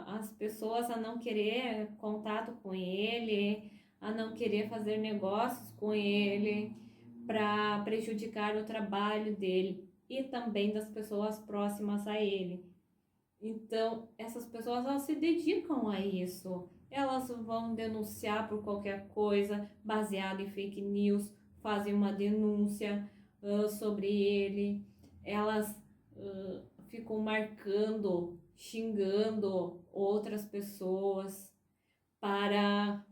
A: as pessoas a não querer contato com ele, a não querer fazer negócios com ele, para prejudicar o trabalho dele e também das pessoas próximas a ele. Então, essas pessoas, elas se dedicam a isso. Elas vão denunciar por qualquer coisa baseado em fake news, fazem uma denúncia sobre ele. Elas ficam marcando, xingando outras pessoas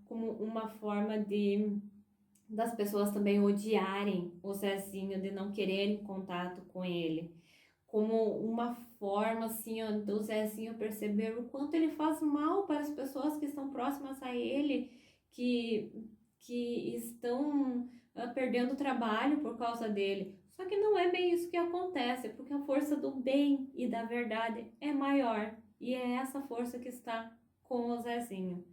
A: como uma forma das pessoas também odiarem o Zezinho, de não quererem contato com ele, como uma forma assim, ó, do Zezinho perceber o quanto ele faz mal para as pessoas que estão próximas a ele, que estão perdendo trabalho por causa dele. Só que não é bem isso que acontece, porque a força do bem e da verdade é maior, e é essa força que está com o Zezinho.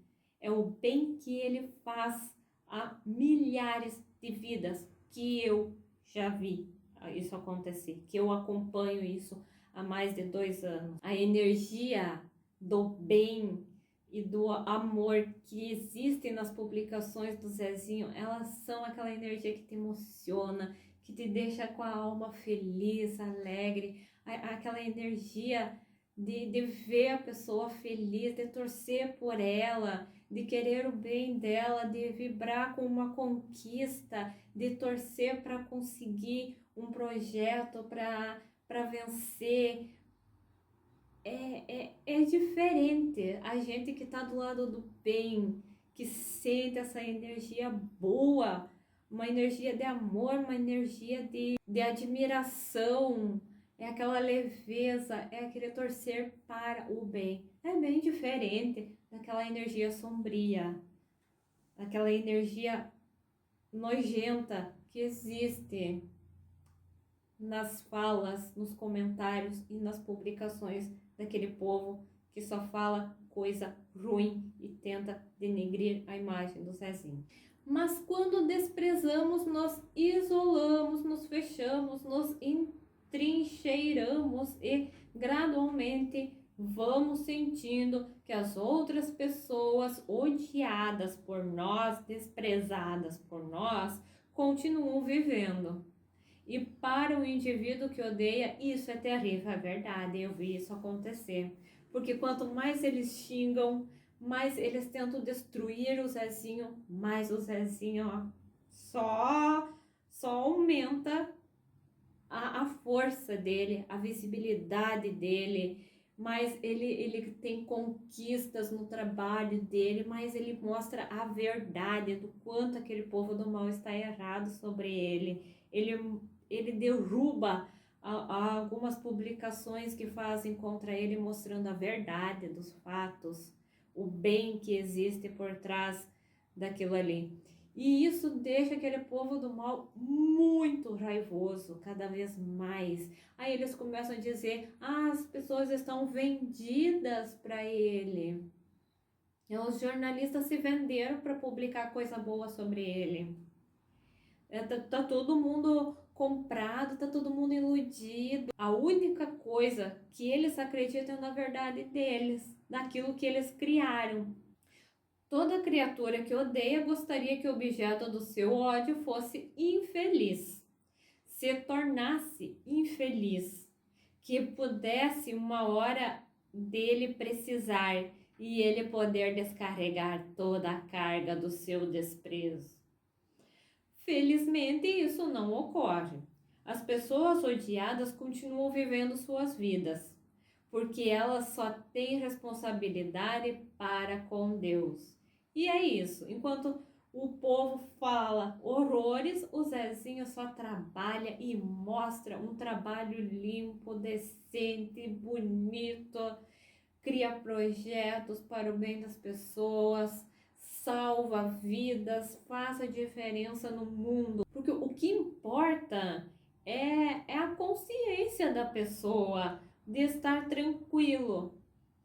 A: É o bem que ele faz a milhares de vidas que eu já vi isso acontecer, que eu acompanho isso há mais de 2 anos. A energia do bem e do amor que existem nas publicações do Zezinho, elas são aquela energia que te emociona, que te deixa com a alma feliz, alegre, aquela energia de ver a pessoa feliz, de torcer por ela, de querer o bem dela, de vibrar com uma conquista, de torcer para conseguir um projeto, para vencer. É diferente a gente que está do lado do bem, que sente essa energia boa, uma energia de amor, uma energia de admiração, é aquela leveza, é aquele torcer para o bem. É bem diferente daquela energia sombria, daquela energia nojenta que existe nas falas, nos comentários e nas publicações daquele povo que só fala coisa ruim e tenta denegrir a imagem do Zezinho. Mas quando desprezamos, nós isolamos, nos fechamos, nos entrinchamos cheiramos e gradualmente vamos sentindo que as outras pessoas odiadas por nós, desprezadas por nós, continuam vivendo. E para o indivíduo que odeia, isso é terrível, é verdade, eu vi isso acontecer. Porque quanto mais eles xingam, mais eles tentam destruir o Zezinho, mais o Zezinho ó, só aumenta a força dele, a visibilidade dele, mas ele tem conquistas no trabalho dele, mas ele mostra a verdade do quanto aquele povo do mal está errado sobre ele. Ele derruba algumas publicações que fazem contra ele, mostrando a verdade dos fatos, o bem que existe por trás daquilo ali. E isso deixa aquele povo do mal muito raivoso, cada vez mais. Aí eles começam a dizer, as pessoas estão vendidas para ele. Os jornalistas se venderam para publicar coisa boa sobre ele. Tá todo mundo comprado, tá todo mundo iludido. A única coisa que eles acreditam é na verdade deles, naquilo que eles criaram. Toda criatura que odeia gostaria que o objeto do seu ódio fosse infeliz, se tornasse infeliz, que pudesse uma hora dele precisar e ele poder descarregar toda a carga do seu desprezo. Felizmente, isso não ocorre. As pessoas odiadas continuam vivendo suas vidas, porque elas só têm responsabilidade para com Deus. E é isso, enquanto o povo fala horrores, o Zezinho só trabalha e mostra um trabalho limpo, decente, bonito, cria projetos para o bem das pessoas, salva vidas, faz a diferença no mundo. Porque o que importa é a consciência da pessoa de estar tranquilo,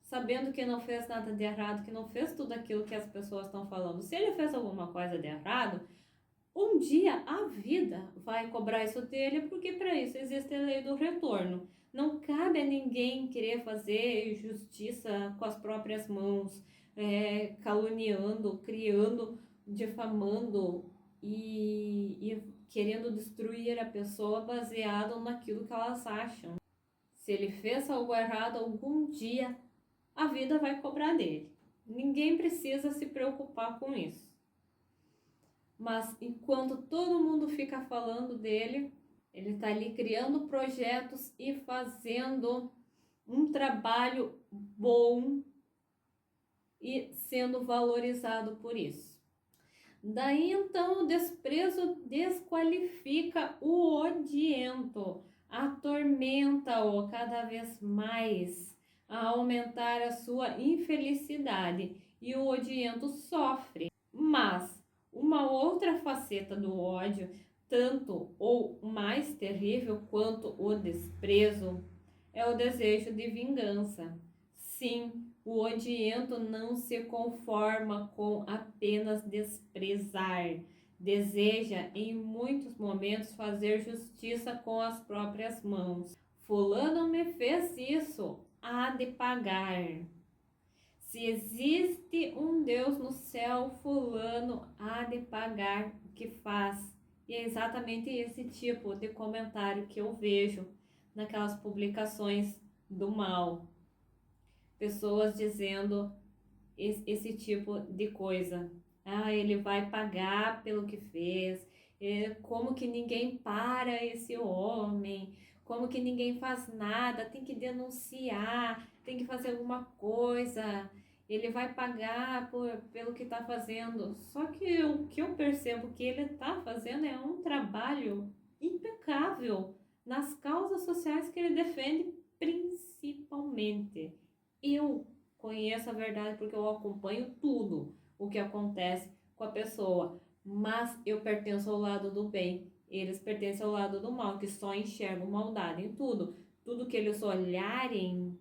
A: sabendo que não fez nada de errado, que não fez tudo aquilo que as pessoas estão falando. Se ele fez alguma coisa de errado, um dia a vida vai cobrar isso dele, porque para isso existe a lei do retorno. Não cabe a ninguém querer fazer justiça com as próprias mãos, caluniando, criando, difamando e querendo destruir a pessoa baseado naquilo que elas acham. Se ele fez algo errado, algum dia a vida vai cobrar dele. Ninguém precisa se preocupar com isso. Mas enquanto todo mundo fica falando dele, ele está ali criando projetos e fazendo um trabalho bom e sendo valorizado por isso. Daí então o desprezo desqualifica o odiento, atormenta-o cada vez mais, a aumentar a sua infelicidade, e o odiento sofre. Mas uma outra faceta do ódio, tanto ou mais terrível quanto o desprezo, é o desejo de vingança. Sim, o odiento não se conforma com apenas desprezar. Deseja, em muitos momentos, fazer justiça com as próprias mãos. Fulano me fez isso, há de pagar. Se existe um Deus no céu, fulano há de pagar o que faz. E é exatamente esse tipo de comentário que eu vejo naquelas publicações do mal. Pessoas dizendo esse tipo de coisa. Ah, ele vai pagar pelo que fez. Como que ninguém para esse homem? Como que ninguém faz nada? Tem que denunciar, tem que fazer alguma coisa. Ele vai pagar pelo que está fazendo. Só que o que eu percebo que ele está fazendo é um trabalho impecável nas causas sociais que ele defende, principalmente. Eu conheço a verdade porque eu acompanho tudo o que acontece com a pessoa, mas eu pertenço ao lado do bem, eles pertencem ao lado do mal, que só enxergam maldade em tudo. Tudo que eles olharem,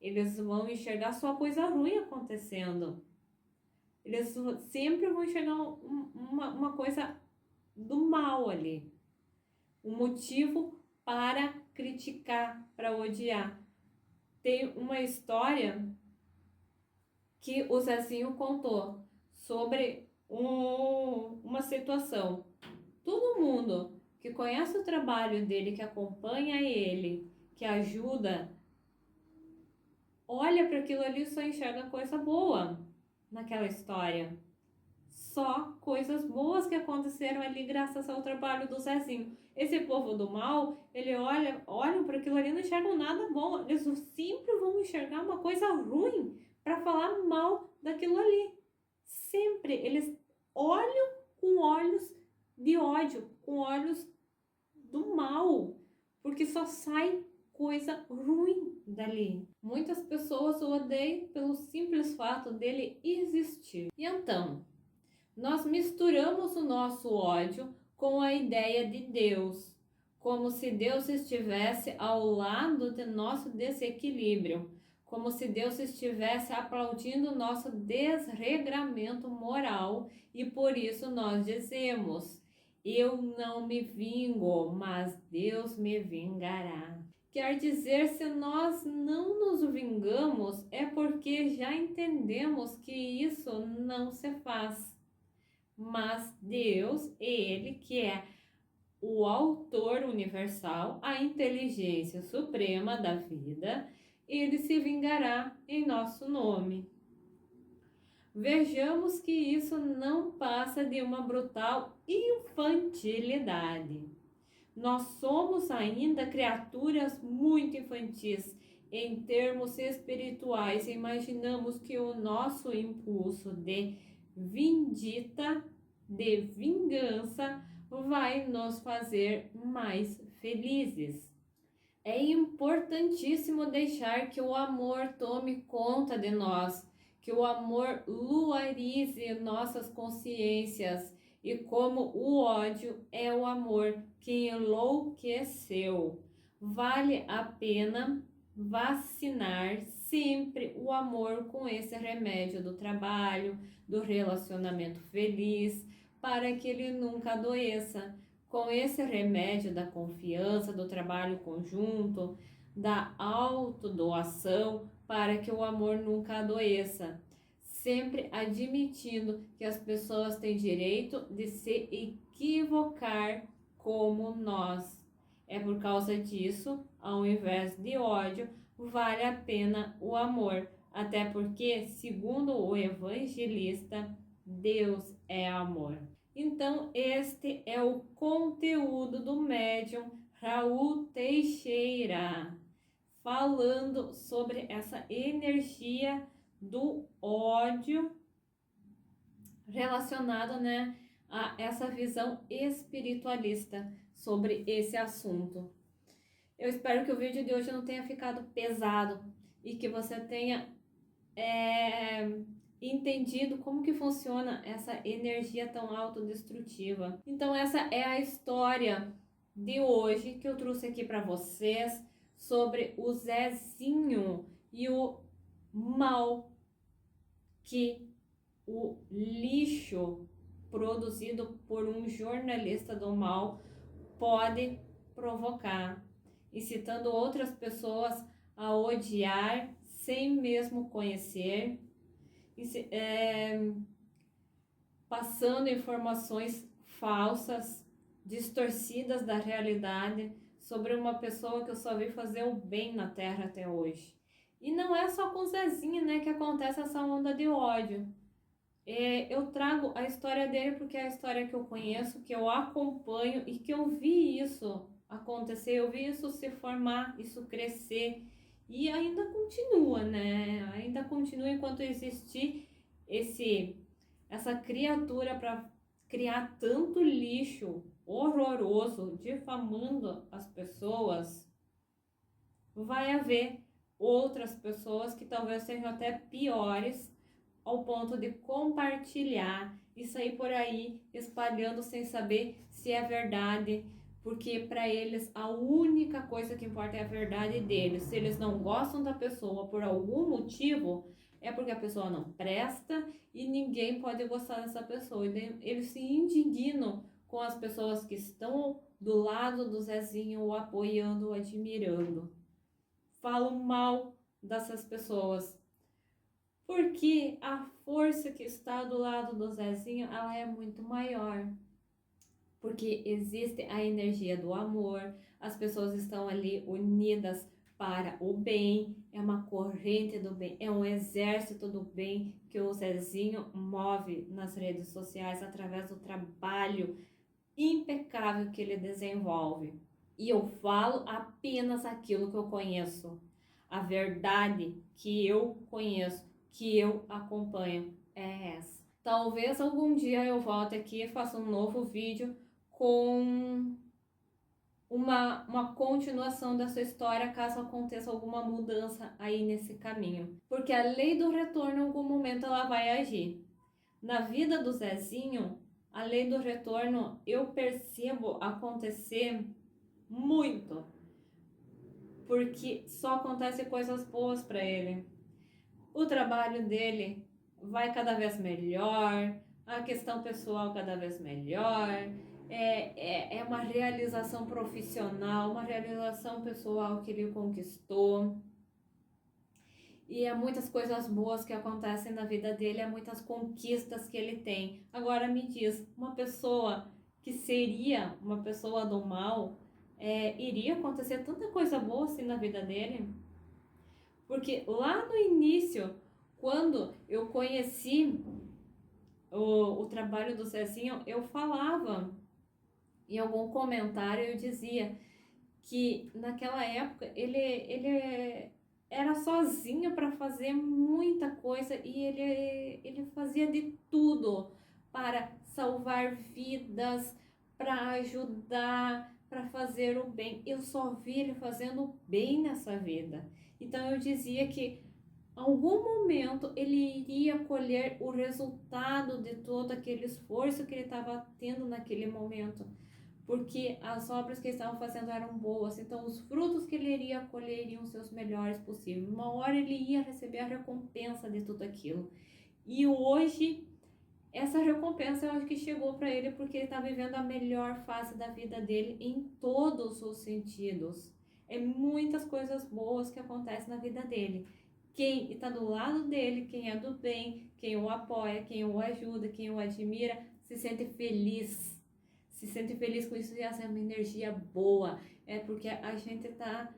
A: eles vão enxergar só coisa ruim acontecendo. Eles sempre vão enxergar uma coisa do mal ali. Um motivo para criticar, para odiar. Tem uma história que o Zezinho contou sobre uma situação. Todo mundo que conhece o trabalho dele, que acompanha ele, que ajuda, olha para aquilo ali e só enxerga coisa boa naquela história. Só coisas boas que aconteceram ali graças ao trabalho do Zezinho. Esse povo do mal, ele olham para aquilo ali e não enxergam nada bom. Eles sempre vão enxergar uma coisa ruim para falar mal daquilo ali. Sempre eles olham com olhos de ódio, com olhos do mal, porque só sai coisa ruim dali. Muitas pessoas o odeiam pelo simples fato dele existir. E então, nós misturamos o nosso ódio com a ideia de Deus, como se Deus estivesse ao lado de nosso desequilíbrio, como se Deus estivesse aplaudindo o nosso desregramento moral, e por isso nós dizemos: eu não me vingo, mas Deus me vingará. Quer dizer, se nós não nos vingamos, é porque já entendemos que isso não se faz. Mas Deus, Ele que é o autor universal, a inteligência suprema da vida, Ele se vingará em nosso nome. Vejamos que isso não passa de uma brutal infantilidade. Nós somos ainda criaturas muito infantis em termos espirituais. Imaginamos que o nosso impulso de vindita, de vingança, vai nos fazer mais felizes. É importantíssimo deixar que o amor tome conta de nós, que o amor luarize nossas consciências, e como o ódio é o amor que enlouqueceu. Vale a pena vacinar sempre o amor com esse remédio do trabalho, do relacionamento feliz, para que ele nunca adoeça. Com esse remédio da confiança, do trabalho conjunto, da autodoação, para que o amor nunca adoeça. Sempre admitindo que as pessoas têm direito de se equivocar como nós. É por causa disso, ao invés de ódio, vale a pena o amor. Até porque, segundo o evangelista, Deus é amor. Então, este é o conteúdo do médium Raul Teixeira, falando sobre essa energia do ódio relacionado, né, a essa visão espiritualista sobre esse assunto. Eu espero que o vídeo de hoje não tenha ficado pesado e que você tenha entendido como que funciona essa energia tão autodestrutiva. Então essa é a história de hoje que eu trouxe aqui para vocês sobre o Zezinho e o mal que o lixo produzido por um jornalista do mal pode provocar, incitando outras pessoas a odiar sem mesmo conhecer, passando informações falsas, distorcidas da realidade sobre uma pessoa que eu só vi fazer o bem na Terra até hoje. E não é só com o Zezinho, né, que acontece essa onda de ódio. Eu trago a história dele porque é a história que eu conheço, que eu acompanho e que eu vi isso acontecer, eu vi isso se formar, isso crescer e ainda continua, né? Ainda continua enquanto existir essa criatura para criar tanto lixo horroroso, difamando as pessoas. Vai haver outras pessoas que talvez sejam até piores, ao ponto de compartilhar e sair por aí espalhando sem saber se é verdade, porque para eles a única coisa que importa é a verdade deles. Se eles não gostam da pessoa por algum motivo, é porque a pessoa não presta e ninguém pode gostar dessa pessoa. Eles se indignam com as pessoas que estão do lado do Zezinho, o apoiando, o admirando. Falo mal dessas pessoas, porque a força que está do lado do Zezinho, ela é muito maior. Porque existe a energia do amor, as pessoas estão ali unidas para o bem, é uma corrente do bem, é um exército do bem que o Zezinho move nas redes sociais através do trabalho impecável que ele desenvolve. E eu falo apenas aquilo que eu conheço. A verdade que eu conheço, que eu acompanho, é essa. Talvez algum dia eu volte aqui e faça um novo vídeo com uma continuação dessa história, caso aconteça alguma mudança aí nesse caminho. Porque a lei do retorno, em algum momento, ela vai agir. Na vida do Zezinho, a lei do retorno eu percebo acontecer muito, porque só acontece coisas boas para ele. O trabalho dele vai cada vez melhor, a questão pessoal cada vez melhor, é uma realização profissional, uma realização pessoal que ele conquistou. E há muitas coisas boas que acontecem na vida dele, há muitas conquistas que ele tem. Agora me diz, uma pessoa que seria uma pessoa do mal, iria acontecer tanta coisa boa assim na vida dele? Porque lá no início, quando eu conheci o trabalho do Zezinho, eu falava, em algum comentário eu dizia que naquela época ele era sozinho para fazer muita coisa e ele fazia de tudo para salvar vidas, para ajudar, para fazer o bem. Eu só vi ele fazendo o bem nessa vida. Então eu dizia que em algum momento ele iria colher o resultado de todo aquele esforço que ele estava tendo naquele momento, porque as obras que ele estava fazendo eram boas, então os frutos que ele iria colher iriam ser os melhores possíveis. Uma hora ele ia receber a recompensa de tudo aquilo. E hoje, essa recompensa eu acho que chegou para ele porque ele está vivendo a melhor fase da vida dele em todos os sentidos. É muitas coisas boas que acontecem na vida dele. Quem está do lado dele, quem é do bem, quem o apoia, quem o ajuda, quem o admira, se sente feliz com isso, e essa é uma energia boa, porque a gente tá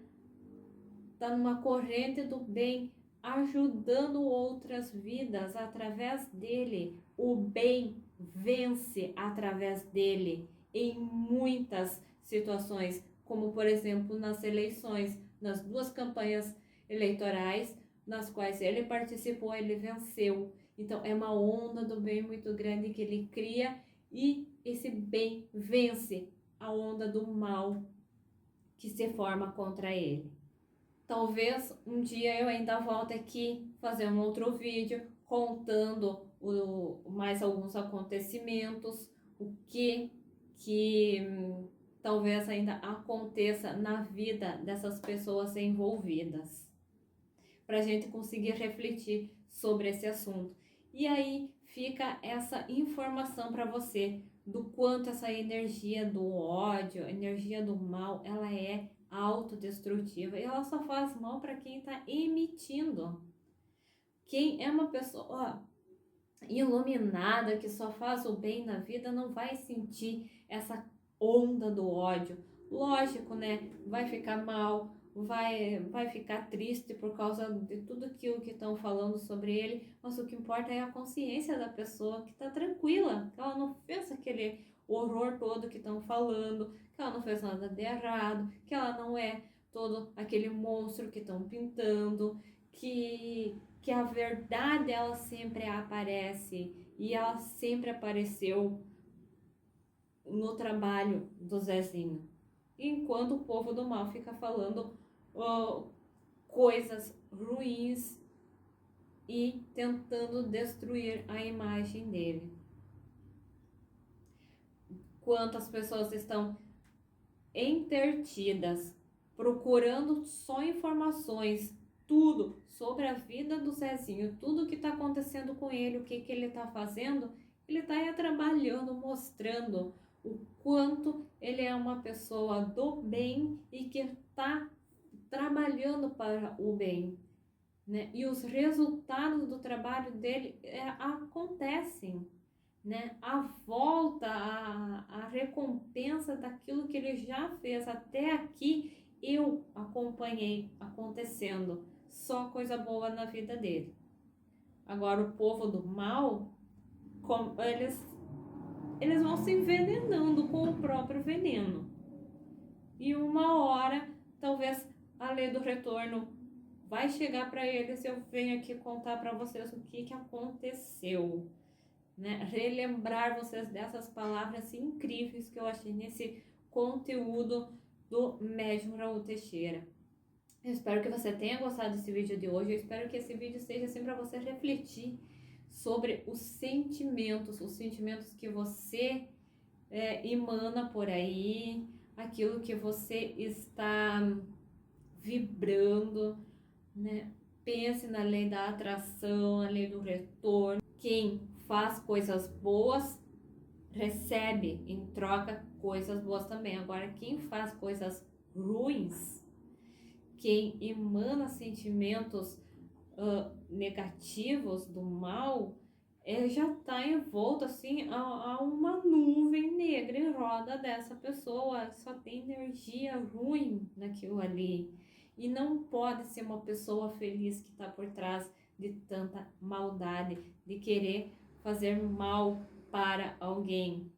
A: numa corrente do bem, ajudando outras vidas através dele. O bem vence através dele em muitas situações, como por exemplo nas eleições, nas 2 campanhas eleitorais nas quais ele participou, ele venceu. Então é uma onda do bem muito grande que ele cria, e esse bem vence a onda do mal que se forma contra ele. Talvez um dia eu ainda volte aqui fazer um outro vídeo contando mais alguns acontecimentos, o que talvez ainda aconteça na vida dessas pessoas envolvidas, para a gente conseguir refletir sobre esse assunto. E aí fica essa informação para você do quanto essa energia do ódio, a energia do mal, ela é autodestrutiva e ela só faz mal para quem está emitindo. Quem é uma pessoa iluminada, que só faz o bem na vida, não vai sentir essa onda do ódio. Lógico, né? Vai ficar mal, vai ficar triste por causa de tudo aquilo que estão falando sobre ele, mas o que importa é a consciência da pessoa, que está tranquila, que ela não fez aquele horror todo que estão falando, que ela não fez nada de errado, que ela não é todo aquele monstro que estão pintando, que a verdade ela sempre aparece, e ela sempre apareceu no trabalho do Zezinho, enquanto o povo do mal fica falando coisas ruins e tentando destruir a imagem dele. Quantas pessoas estão entretidas procurando só informações, tudo sobre a vida do Zezinho, tudo que está acontecendo com ele, o que ele está fazendo. Ele está trabalhando, mostrando o quanto ele é uma pessoa do bem e que está trabalhando para o bem, né? E os resultados do trabalho dele acontecem, né? A volta, a recompensa daquilo que ele já fez até aqui, eu acompanhei acontecendo. Só coisa boa na vida dele. Agora, o povo do mal, eles vão se envenenando com o próprio veneno. E uma hora, talvez a lei do retorno vai chegar para eles. Eu venho aqui contar para vocês o que aconteceu, né? Relembrar vocês dessas palavras incríveis que eu achei nesse conteúdo do médium Raul Teixeira. Eu espero que você tenha gostado desse vídeo de hoje. Eu espero que esse vídeo seja assim para você refletir sobre os sentimentos que você emana por aí, aquilo que você está vibrando, né? Pense na lei da atração, na lei do retorno. Quem faz coisas boas recebe em troca coisas boas também. Agora, quem faz coisas ruins, quem emana sentimentos negativos do mal, já está envolto assim a uma nuvem negra em roda dessa pessoa. Só tem energia ruim naquilo ali. E não pode ser uma pessoa feliz que está por trás de tanta maldade, de querer fazer mal para alguém.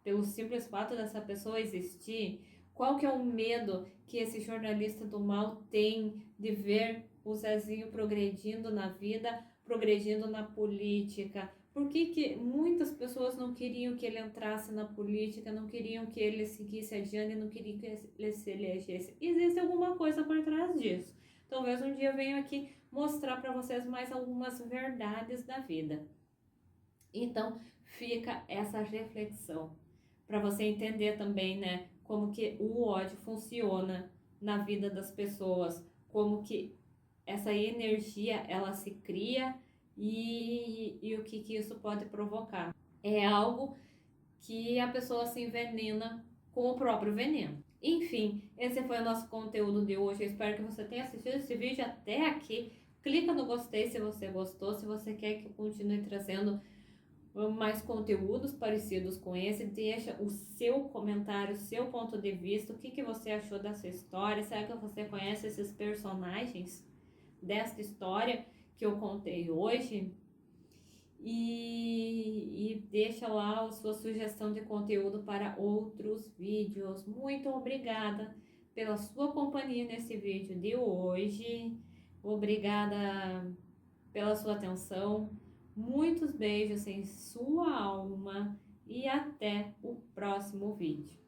A: Pelo simples fato dessa pessoa existir, qual que é o medo que esse jornalista do mal tem de ver o Zezinho progredindo na vida, progredindo na política? Por que muitas pessoas não queriam que ele entrasse na política, não queriam que ele seguisse adiante, não queriam que ele se elegesse? Existe alguma coisa por trás disso. Talvez um dia eu venha aqui mostrar para vocês mais algumas verdades da vida. Então, fica essa reflexão para você entender também, né, como que o ódio funciona na vida das pessoas, como que essa energia ela se cria e o que isso pode provocar. É algo que a pessoa se envenena com o próprio veneno. Enfim, esse foi o nosso conteúdo de hoje. Eu espero que você tenha assistido esse vídeo até aqui. Clica no gostei se você gostou, se você quer que eu continue trazendo mais conteúdos parecidos com esse. Deixa o seu comentário, o seu ponto de vista, o que você achou dessa história. Será que você conhece esses personagens desta história que eu contei hoje? E deixa lá a sua sugestão de conteúdo para outros vídeos. Muito obrigada pela sua companhia nesse vídeo de hoje. Obrigada pela sua atenção. Muitos beijos em sua alma e até o próximo vídeo.